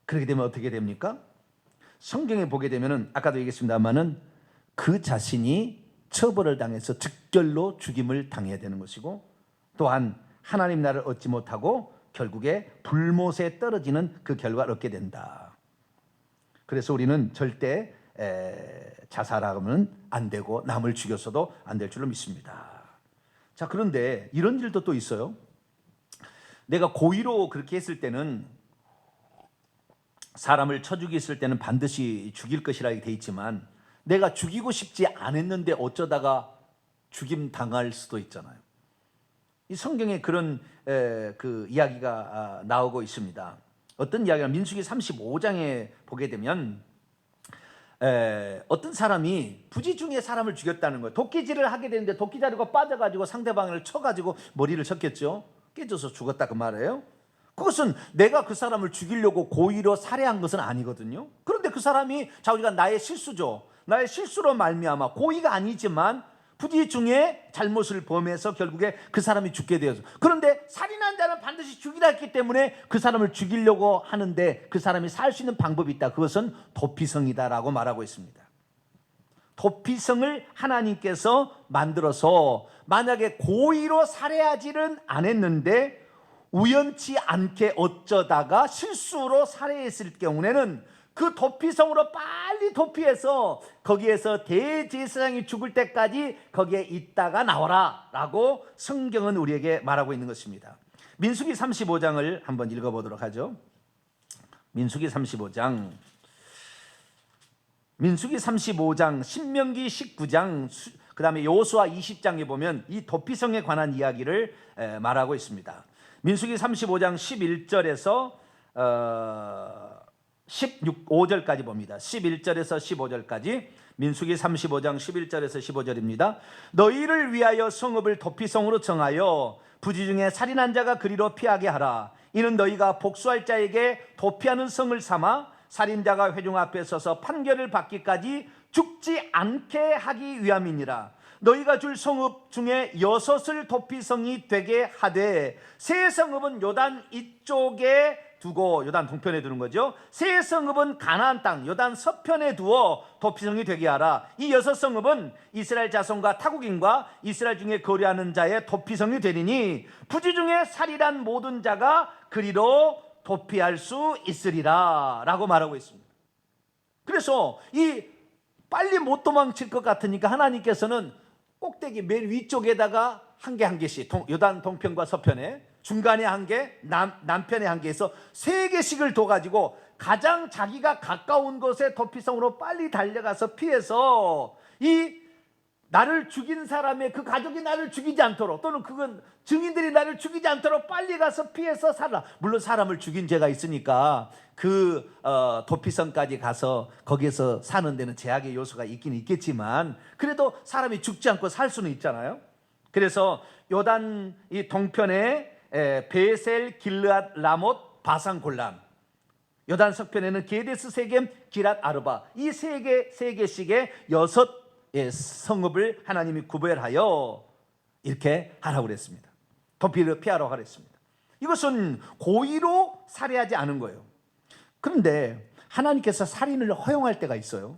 그렇게 되면 어떻게 됩니까? 성경에 보게 되면은 아까도 얘기했습니다만은 그 자신이 처벌을 당해서 즉결로 죽임을 당해야 되는 것이고 또한 하나님 나라를 얻지 못하고 결국에 불못에 떨어지는 그 결과를 얻게 된다. 그래서 우리는 절대 자살하면 안 되고 남을 죽였어도 안 될 줄로 믿습니다. 자, 그런데 이런 일도 또 있어요. 내가 고의로 그렇게 했을 때는 사람을 쳐 죽였을 때는 반드시 죽일 것이라고 돼 있지만 내가 죽이고 싶지 않았는데 어쩌다가 죽임 당할 수도 있잖아요. 이 성경에 그런 그 이야기가 나오고 있습니다. 어떤 이야기가 민수기 35장에 보게 되면 어떤 사람이 부지 중에 사람을 죽였다는 거예요. 도끼질을 하게 되는데 도끼자루가 빠져가지고 상대방을 쳐가지고 머리를 쳤겠죠. 깨져서 죽었다 그 말이에요. 그것은 내가 그 사람을 죽이려고 고의로 살해한 것은 아니거든요. 그런데 그 사람이 자기가 나의 실수죠. 나의 실수로 말미암아 고의가 아니지만 부지 중에 잘못을 범해서 결국에 그 사람이 죽게 되어서 그런데 살인한 자는 반드시 죽이라 했기 때문에 그 사람을 죽이려고 하는데 그 사람이 살 수 있는 방법이 있다. 그것은 도피성이다라고 말하고 있습니다. 도피성을 하나님께서 만들어서 만약에 고의로 살해하지는 않았는데 우연치 않게 어쩌다가 실수로 살해했을 경우에는 그 도피성으로 빨리 도피해서 거기에서 대제사장이 죽을 때까지 거기에 있다가 나오라 라고 성경은 우리에게 말하고 있는 것입니다. 민수기 35장을 한번 읽어보도록 하죠. 민수기 35장, 신명기 19장, 그 다음에 여호수아 20장에 보면 이 도피성에 관한 이야기를 말하고 있습니다. 민수기 35장 11절에서 5절까지 봅니다. 11절에서 15절까지 민수기 35장 11절에서 15절입니다. 너희를 위하여 성읍을 도피성으로 정하여 부지 중에 살인한 자가 그리로 피하게 하라. 이는 너희가 복수할 자에게 도피하는 성을 삼아 살인자가 회중 앞에 서서 판결을 받기까지 죽지 않게 하기 위함이니라. 너희가 줄 성읍 중에 6을 도피성이 되게 하되 세 성읍은 요단 이쪽에 두고 요단 동편에 두는 거죠. 세 성읍은 가나안 땅 요단 서편에 두어 도피성이 되게 하라. 이 6성읍은 이스라엘 자손과 타국인과 이스라엘 중에 거류하는 자의 도피성이 되리니 부지 중에 살인한 모든 자가 그리로 도피할 수 있으리라 라고 말하고 있습니다. 그래서 이 빨리 못 도망칠 것 같으니까 하나님께서는 꼭대기 맨 위쪽에다가 한 개씩 요단 동편과 서편에 중간에 한 개, 남편에 한 개에서 3개씩을 둬가지고 가장 자기가 가까운 곳에 도피성으로 빨리 달려가서 피해서 이 나를 죽인 사람의 그 가족이 나를 죽이지 않도록, 또는 그건 증인들이 나를 죽이지 않도록 빨리 가서 피해서 살아. 물론 사람을 죽인 죄가 있으니까 그 도피성까지 가서 거기에서 사는 데는 제약의 요소가 있긴 있겠지만, 그래도 사람이 죽지 않고 살 수는 있잖아요. 그래서 요단 이 동편에 베셀, 길르앗, 라못, 바산, 골란, 요단 서편에는 게데스, 세겜, 기랏, 아르바, 이 세 개씩의 6 성읍을 하나님이 구별하여 이렇게 하라고 그랬습니다. 도피를 피하라고 그랬습니다. 이것은 고의로 살해하지 않은 거예요. 그런데 하나님께서 살인을 허용할 때가 있어요.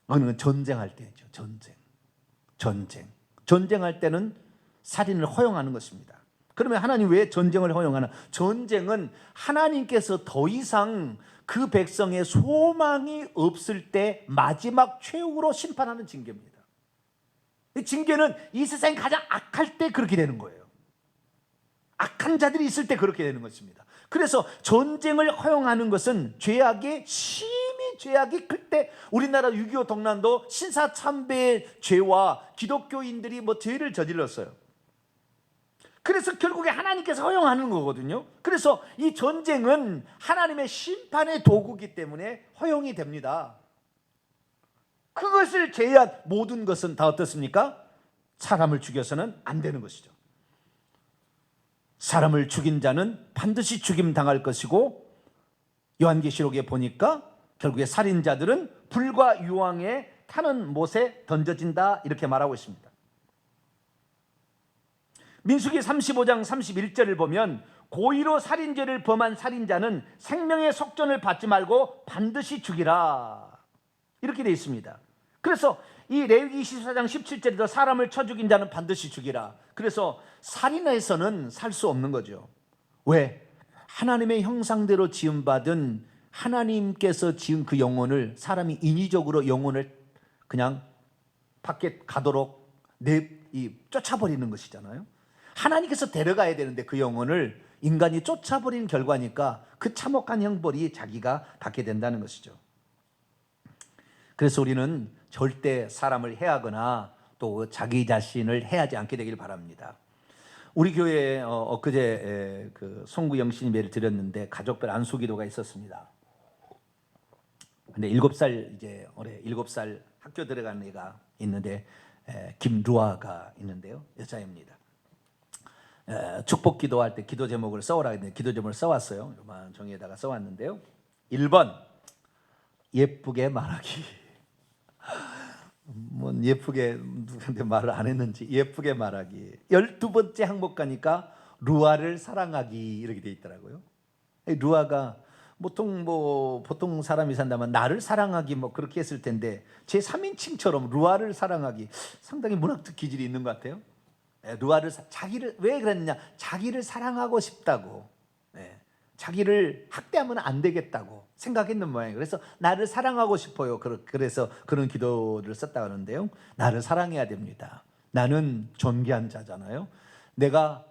어느 건 전쟁할 때죠. 전쟁할 때는 살인을 허용하는 것입니다. 그러면 하나님 왜 전쟁을 허용하나? 전쟁은 하나님께서 더 이상 그 백성의 소망이 없을 때 마지막 최후로 심판하는 징계입니다. 이 징계는 이 세상이 가장 악할 때 그렇게 되는 거예요. 악한 자들이 있을 때 그렇게 되는 것입니다. 그래서 전쟁을 허용하는 것은 심히 죄악이 클 때, 우리나라 6.25 동란도 신사참배의 죄와 기독교인들이 죄를 저질렀어요. 그래서 결국에 하나님께서 허용하는 거거든요. 그래서 이 전쟁은 하나님의 심판의 도구이기 때문에 허용이 됩니다. 그것을 제외한 모든 것은 다 어떻습니까? 사람을 죽여서는 안 되는 것이죠. 사람을 죽인 자는 반드시 죽임 당할 것이고, 요한계시록에 보니까 결국에 살인자들은 불과 유황에 타는 못에 던져진다, 이렇게 말하고 있습니다. 민수기 35장 31절을 보면 고의로 살인죄를 범한 살인자는 생명의 속전을 받지 말고 반드시 죽이라, 이렇게 되어 있습니다. 그래서 이 레위기 24장 17절에도 사람을 쳐 죽인 자는 반드시 죽이라. 그래서 살인해서는 살 수 없는 거죠. 왜? 하나님의 형상대로 지음받은 하나님께서 지은 그 영혼을, 사람이 인위적으로 영혼을 그냥 밖에 가도록 쫓아버리는 것이잖아요. 하나님께서 데려가야 되는데 그 영혼을 인간이 쫓아버린 결과니까 그 참혹한 형벌이 자기가 받게 된다는 것이죠. 그래서 우리는 절대 사람을 해하거나 또 자기 자신을 해하지 않게 되길 바랍니다. 우리 교회에 엊그제 그 송구영 신임회를 드렸는데 가족별 안수기도가 있었습니다. 근데 7살, 이제 올해 7살 학교 들어간 애가 있는데 김루아가 있는데요, 여자입니다. 축복 기도할 때 기도 제목을 써오라 했는데 기도 제목을 써왔어요. 요만 종이에다가 써왔는데요. 1번 예쁘게 말하기. 예쁘게 누구한테 말을 안 했는지 예쁘게 말하기. 12번째 항목 가니까 루아를 사랑하기, 이렇게 돼 있더라고요. 루아가 보통 사람이 산다면 나를 사랑하기 그렇게 했을 텐데, 제 3인칭처럼 루아를 사랑하기, 상당히 문학적 기질이 있는 것 같아요. 자기를 왜 그랬냐? 자기를 사랑하고 싶다고, 자기를 학대하면 안 되겠다고 생각했는 모양이에요. 그래서 나를 사랑하고 싶어요. 그래서 그런 기도를 썼다고 하는데요. 나를 사랑해야 됩니다. 나는 존귀한 자잖아요. 내가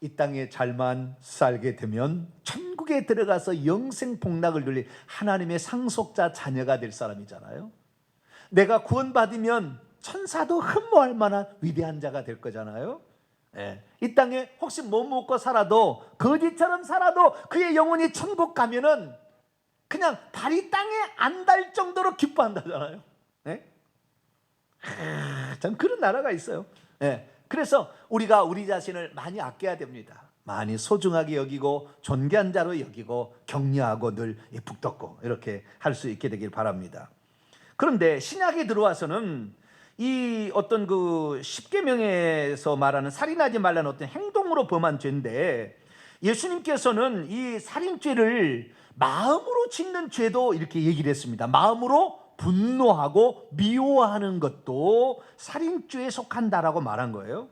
이 땅에 잘만 살게 되면 천국에 들어가서 영생 복락을 누릴 하나님의 상속자 자녀가 될 사람이잖아요. 내가 구원받으면 천사도 흠모할 만한 위대한 자가 될 거잖아요. 이 땅에 혹시 못 먹고 살아도, 거지처럼 살아도 그의 영혼이 천국 가면은 그냥 발이 땅에 안 닿을 정도로 기뻐한다잖아요. 참 그런 나라가 있어요. 그래서 우리가 우리 자신을 많이 아껴야 됩니다. 많이 소중하게 여기고 존귀한 자로 여기고 격려하고 늘 북돋고 이렇게 할 수 있게 되길 바랍니다. 그런데 신약에 들어와서는 이 어떤 그 십계명에서 말하는 살인하지 말라는 어떤 행동으로 범한 죄인데, 예수님께서는 이 살인죄를 마음으로 짓는 죄도 이렇게 얘기를 했습니다. 마음으로 분노하고 미워하는 것도 살인죄에 속한다라고 말한 거예요.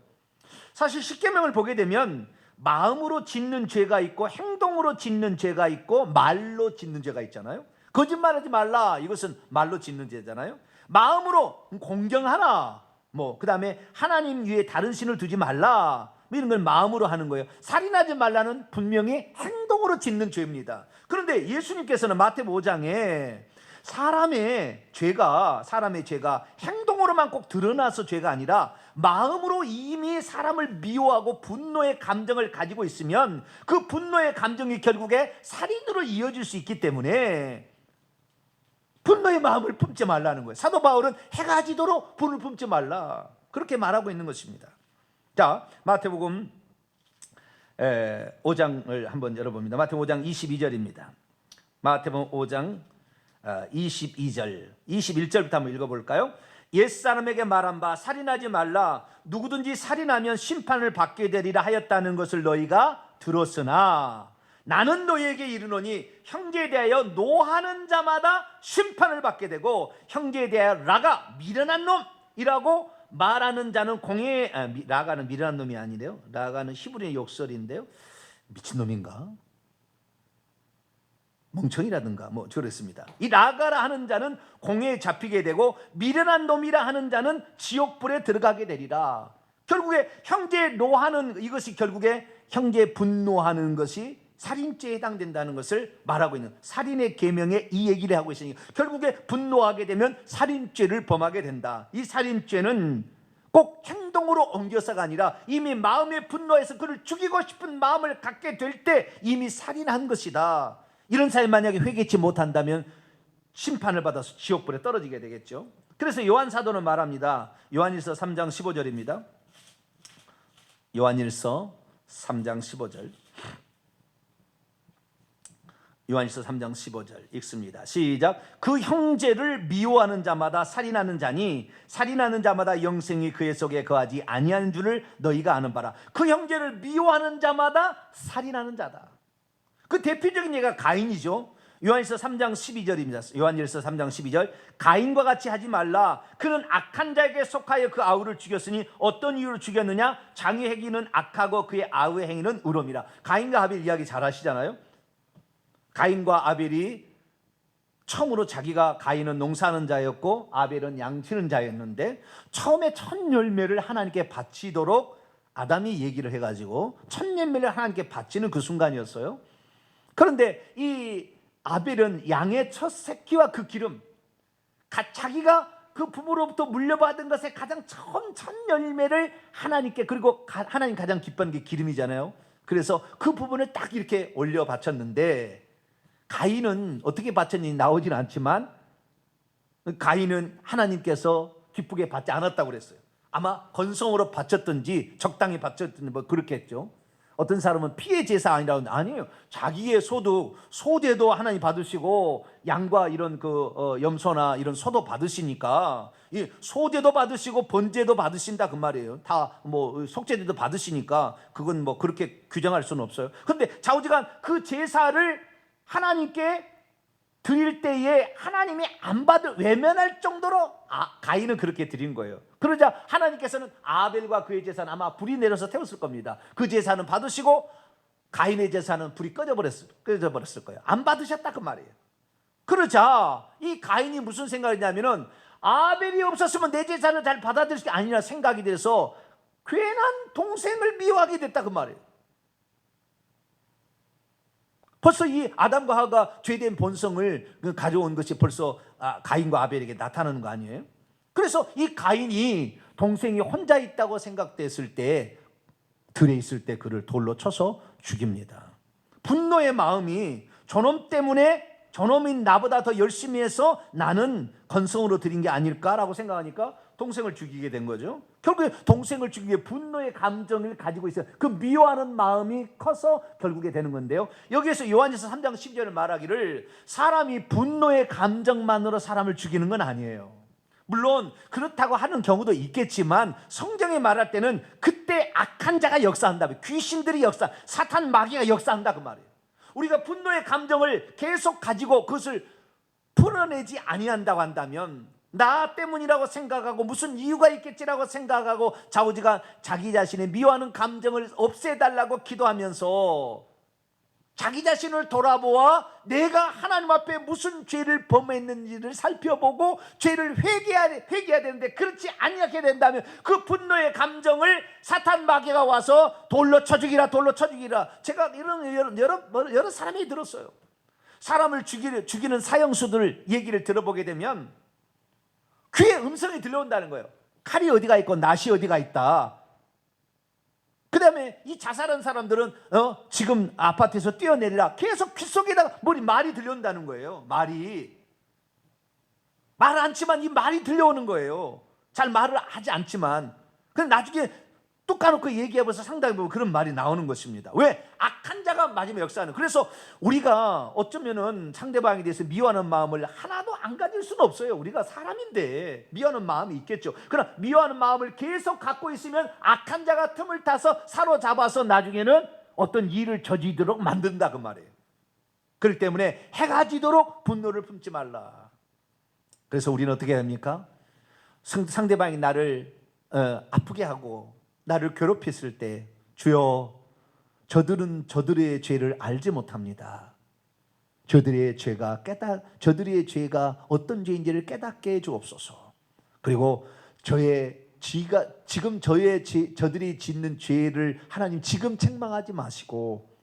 사실 십계명을 보게 되면 마음으로 짓는 죄가 있고 행동으로 짓는 죄가 있고 말로 짓는 죄가 있잖아요. 거짓말하지 말라, 이것은 말로 짓는 죄잖아요. 마음으로 공경하라, 그다음에 하나님 위에 다른 신을 두지 말라, 이런 걸 마음으로 하는 거예요. 살인하지 말라는 분명히 행동으로 짓는 죄입니다. 그런데 예수님께서는 마태복음 5장에 사람의 죄가 행동으로 겉으로만 꼭 드러나서 죄가 아니라 마음으로 이미 사람을 미워하고 분노의 감정을 가지고 있으면 그 분노의 감정이 결국에 살인으로 이어질 수 있기 때문에 분노의 마음을 품지 말라는 거예요. 사도 바울은 해가 지도록 분을 품지 말라, 그렇게 말하고 있는 것입니다. 자, 마태복음 5장을 한번 열어봅니다. 마태복음 5장 22절입니다. 마태복음 5장 22절 21절부터 한번 읽어볼까요? 옛사람에게 말한 바 살인하지 말라, 누구든지 살인하면 심판을 받게 되리라 하였다는 것을 너희가 들었으나 나는 너희에게 이르노니 형제에 대하여 노하는 자마다 심판을 받게 되고 형제에 대하여 라가 미련한 놈이라고 말하는 자는 공에 라가는 미련한 놈이 아니래요. 라가는 히브리의 욕설인데요. 미친놈인가? 멍청이라든가 뭐 저랬습니다. 이 라가라 하는 자는 공에 잡히게 되고 미련한 놈이라 하는 자는 지옥불에 들어가게 되리라. 결국에 형제 노하는 이것이 결국에 형제 분노하는 것이 살인죄에 해당된다는 것을 말하고 있는, 살인의 계명에 이 얘기를 하고 있으니 결국에 분노하게 되면 살인죄를 범하게 된다. 이 살인죄는 꼭 행동으로 옮겨서가 아니라 이미 마음의 분노에서 그를 죽이고 싶은 마음을 갖게 될 때 이미 살인한 것이다. 이런 사람이 만약에 회개치 못한다면 심판을 받아서 지옥불에 떨어지게 되겠죠. 그래서 요한 사도는 말합니다. 요한일서 3장 15절입니다. 요한일서 3장 15절. 요한일서 3장 15절 읽습니다. 시작. 그 형제를 미워하는 자마다 살인하는 자니 살인하는 자마다 영생이 그의 속에 거하지 아니하는 줄을 너희가 아는 바라. 그 형제를 미워하는 자마다 살인하는 자다. 그 대표적인 예가 가인이죠. 요한일서 3장 12절입니다. 요한일서 3장 12절. 가인과 같이 하지 말라. 그는 악한 자에게 속하여 그 아우를 죽였으니 어떤 이유로 죽였느냐? 장의 행위는 악하고 그의 아우의 행위는 의로움이라. 가인과 아벨 이야기 잘 아시잖아요. 가인과 아벨이 처음으로 자기가, 가인은 농사하는 자였고 아벨은 양치는 자였는데 처음에 첫 열매를 하나님께 바치도록 아담이 얘기를 해가지고 첫 열매를 하나님께 바치는 그 순간이었어요. 그런데 이 아벨은 양의 첫 새끼와 그 기름, 자기가 그 부모로부터 물려받은 것의 가장 처음 첫 열매를 하나님께, 그리고 하나님 가장 기뻐하는 게 기름이잖아요. 그래서 그 부분을 딱 이렇게 올려 바쳤는데 가인은 어떻게 바쳤는지 나오진 않지만 가인은 하나님께서 기쁘게 받지 않았다고 그랬어요. 아마 건성으로 바쳤든지 적당히 바쳤든지 뭐 그렇겠죠. 어떤 사람은 피의 제사 아니라고, 아니에요. 자기의 소득, 소제도 하나님 받으시고 양과 이런 염소나 이런 소도 받으시니까 이 소제도 받으시고 번제도 받으신다 그 말이에요. 다 뭐 속죄제도 받으시니까 그건 뭐 그렇게 규정할 수는 없어요. 그런데 좌우지간 그 제사를 하나님께 드릴 때에 하나님이 안 받을, 외면할 정도로 가인은 그렇게 드린 거예요. 그러자 하나님께서는 아벨과 그의 제사는 아마 불이 내려서 태웠을 겁니다. 그 제사는 받으시고 가인의 제사는 불이 꺼져버렸을 거예요. 안 받으셨다 그 말이에요. 그러자 이 가인이 무슨 생각이냐면은 아벨이 없었으면 내 제사를 잘 받아들일 게 아니라 생각이 돼서 괜한 동생을 미워하게 됐다 그 말이에요. 벌써 이 아담과 하와가 죄된 본성을 가져온 것이 벌써 가인과 아벨에게 나타나는 거 아니에요? 그래서 이 가인이 동생이 혼자 있다고 생각됐을 때, 들에 있을 때 그를 돌로 쳐서 죽입니다. 분노의 마음이 저놈 때문에, 저놈인 나보다 더 열심히 해서 나는 건성으로 드린 게 아닐까라고 생각하니까 동생을 죽이게 된 거죠. 결국에 동생을 죽이기 위해 분노의 감정을 가지고 있어요. 그 미워하는 마음이 커서 결국에 되는 건데요. 여기에서 요한일서 3장 12절을 말하기를 사람이 분노의 감정만으로 사람을 죽이는 건 아니에요. 물론 그렇다고 하는 경우도 있겠지만 성경이 말할 때는 그때 악한 자가 역사한다, 귀신들이 사탄 마귀가 역사한다 그 말이에요. 우리가 분노의 감정을 계속 가지고 그것을 풀어내지 아니한다고 한다면, 나 때문이라고 생각하고 무슨 이유가 있겠지라고 생각하고 좌우지간 자기 자신의 미워하는 감정을 없애달라고 기도하면서 자기 자신을 돌아보아 내가 하나님 앞에 무슨 죄를 범했는지를 살펴보고 죄를 회개해야 되는데 그렇지 아니하게 된다면 그 분노의 감정을 사탄 마귀가 와서 돌로 쳐 죽이라, 돌로 쳐 죽이라. 제가 이런 여러 사람이 들었어요. 사람을 죽이는 사형수들 얘기를 들어보게 되면 귀에 음성이 들려온다는 거예요. 칼이 어디가 있고 낫이 어디가 있다. 그 다음에 이 자살한 사람들은 지금 아파트에서 뛰어내리라. 계속 귀 속에다가 말이 들려온다는 거예요. 말이. 말을 않지만 이 말이 들려오는 거예요. 잘 말을 하지 않지만. 그럼 나중에 뚝 까놓고 얘기해봐서 상당히 그런 말이 나오는 것입니다. 왜? 악한 자가 마지막 역사하는. 그래서 우리가 어쩌면은 상대방에 대해서 미워하는 마음을 하나도 안 가질 수는 없어요. 우리가 사람인데 미워하는 마음이 있겠죠. 그러나 미워하는 마음을 계속 갖고 있으면 악한 자가 틈을 타서 사로잡아서 나중에는 어떤 일을 저지르도록 만든다 그 말이에요. 그렇기 때문에 해가 지도록 분노를 품지 말라. 그래서 우리는 어떻게 해야 합니까? 상대방이 나를 아프게 하고 나를 괴롭혔을 때 주여 저들은 저들의 죄를 알지 못합니다. 저들의 죄가 어떤 죄인지를 깨닫게 해 주옵소서. 그리고 지금 저들이 짓는 죄를 하나님 지금 책망하지 마시고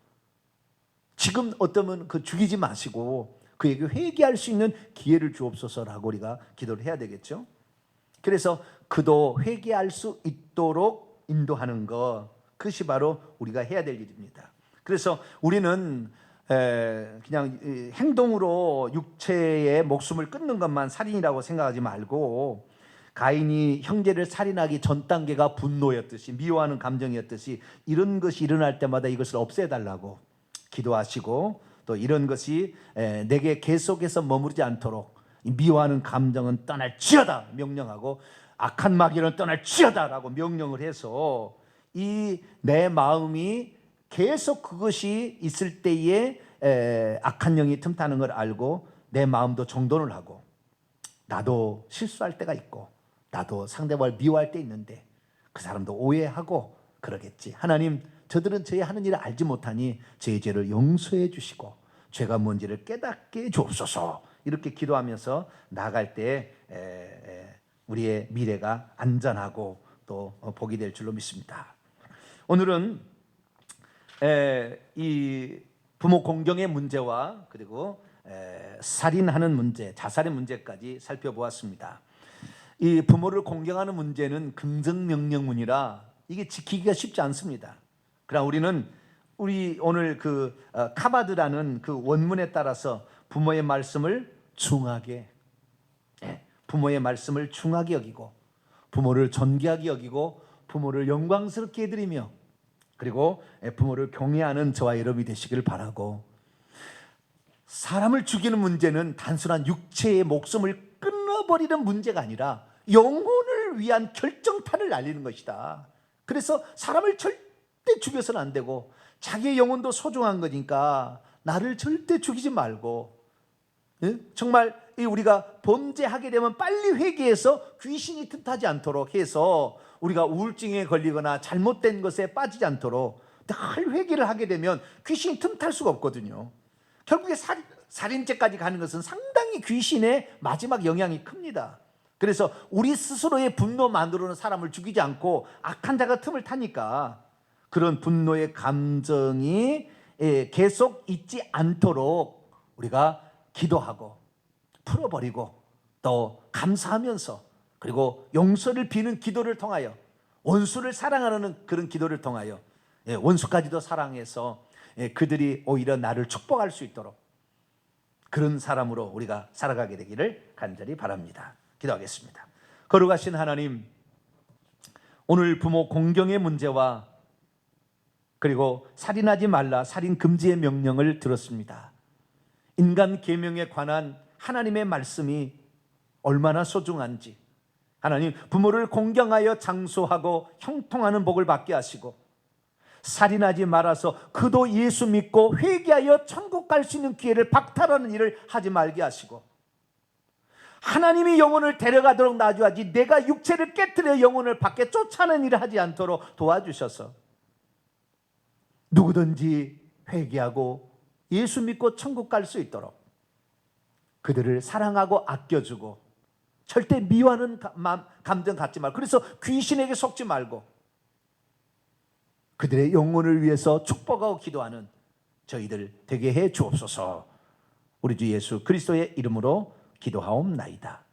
지금 어떠면 죽이지 마시고 그에게 회개할 수 있는 기회를 주옵소서라고 우리가 기도를 해야 되겠죠. 그래서 그도 회개할 수 있도록 인도하는 것, 그것이 바로 우리가 해야 될 일입니다. 그래서 우리는 그냥 행동으로 육체의 목숨을 끊는 것만 살인이라고 생각하지 말고 가인이 형제를 살인하기 전 단계가 분노였듯이 미워하는 감정이었듯이 이런 것이 일어날 때마다 이것을 없애달라고 기도하시고 또 이런 것이 내게 계속해서 머무르지 않도록 미워하는 감정은 떠날지어다 명령하고 악한 마귀는 떠날지어다라고 명령을 해서 이 내 마음이 계속 그것이 있을 때에 악한 영이 틈타는 걸 알고 내 마음도 정돈을 하고 나도 실수할 때가 있고 나도 상대방을 미워할 때 있는데 그 사람도 오해하고 그러겠지. 하나님 저들은 저희 하는 일을 알지 못하니 저의 죄를 용서해 주시고 죄가 뭔지를 깨닫게 해 주옵소서. 이렇게 기도하면서 나아갈 때 우리의 미래가 안전하고 또 복이 될 줄로 믿습니다. 오늘은 이 부모 공경의 문제와 그리고 살인하는 문제, 자살의 문제까지 살펴보았습니다. 이 부모를 공경하는 문제는 긍정명령문이라 이게 지키기가 쉽지 않습니다. 그러나 우리 오늘 카바드라는 그 원문에 따라서 부모의 말씀을 중하게 여기고 부모를 존귀하게 여기고 부모를 영광스럽게 해드리며 그리고 부모를 경외하는 저와 여러분이 되시기를 바라고, 사람을 죽이는 문제는 단순한 육체의 목숨을 끊어버리는 문제가 아니라 영혼을 위한 결정타를 날리는 것이다. 그래서 사람을 절대 죽여서는 안 되고 자기의 영혼도 소중한 거니까 나를 절대 죽이지 말고 정말 우리가 범죄하게 되면 빨리 회개해서 귀신이 틈타지 않도록 해서 우리가 우울증에 걸리거나 잘못된 것에 빠지지 않도록 늘 회개를 하게 되면 귀신이 틈탈 수가 없거든요. 결국에 살인죄까지 가는 것은 상당히 귀신의 마지막 영향이 큽니다. 그래서 우리 스스로의 분노만으로는 사람을 죽이지 않고 악한 자가 틈을 타니까 그런 분노의 감정이 계속 있지 않도록 우리가 기도하고 풀어버리고 또 감사하면서 그리고 용서를 비는 기도를 통하여 원수를 사랑하는 그런 기도를 통하여 원수까지도 사랑해서 그들이 오히려 나를 축복할 수 있도록 그런 사람으로 우리가 살아가게 되기를 간절히 바랍니다. 기도하겠습니다. 거룩하신 하나님, 오늘 부모 공경의 문제와 그리고 살인하지 말라 살인 금지의 명령을 들었습니다. 인간 계명에 관한 하나님의 말씀이 얼마나 소중한지, 하나님 부모를 공경하여 장수하고 형통하는 복을 받게 하시고 살인하지 말아서 그도 예수 믿고 회개하여 천국 갈 수 있는 기회를 박탈하는 일을 하지 말게 하시고 하나님이 영혼을 데려가도록 놔줘야지 내가 육체를 깨뜨려 영혼을 밖에 쫓아내는 일을 하지 않도록 도와주셔서 누구든지 회개하고 예수 믿고 천국 갈 수 있도록 그들을 사랑하고 아껴주고 절대 미워하는 감정 갖지 말고 그래서 귀신에게 속지 말고 그들의 영혼을 위해서 축복하고 기도하는 저희들 되게 해 주옵소서. 우리 주 예수 그리스도의 이름으로 기도하옵나이다.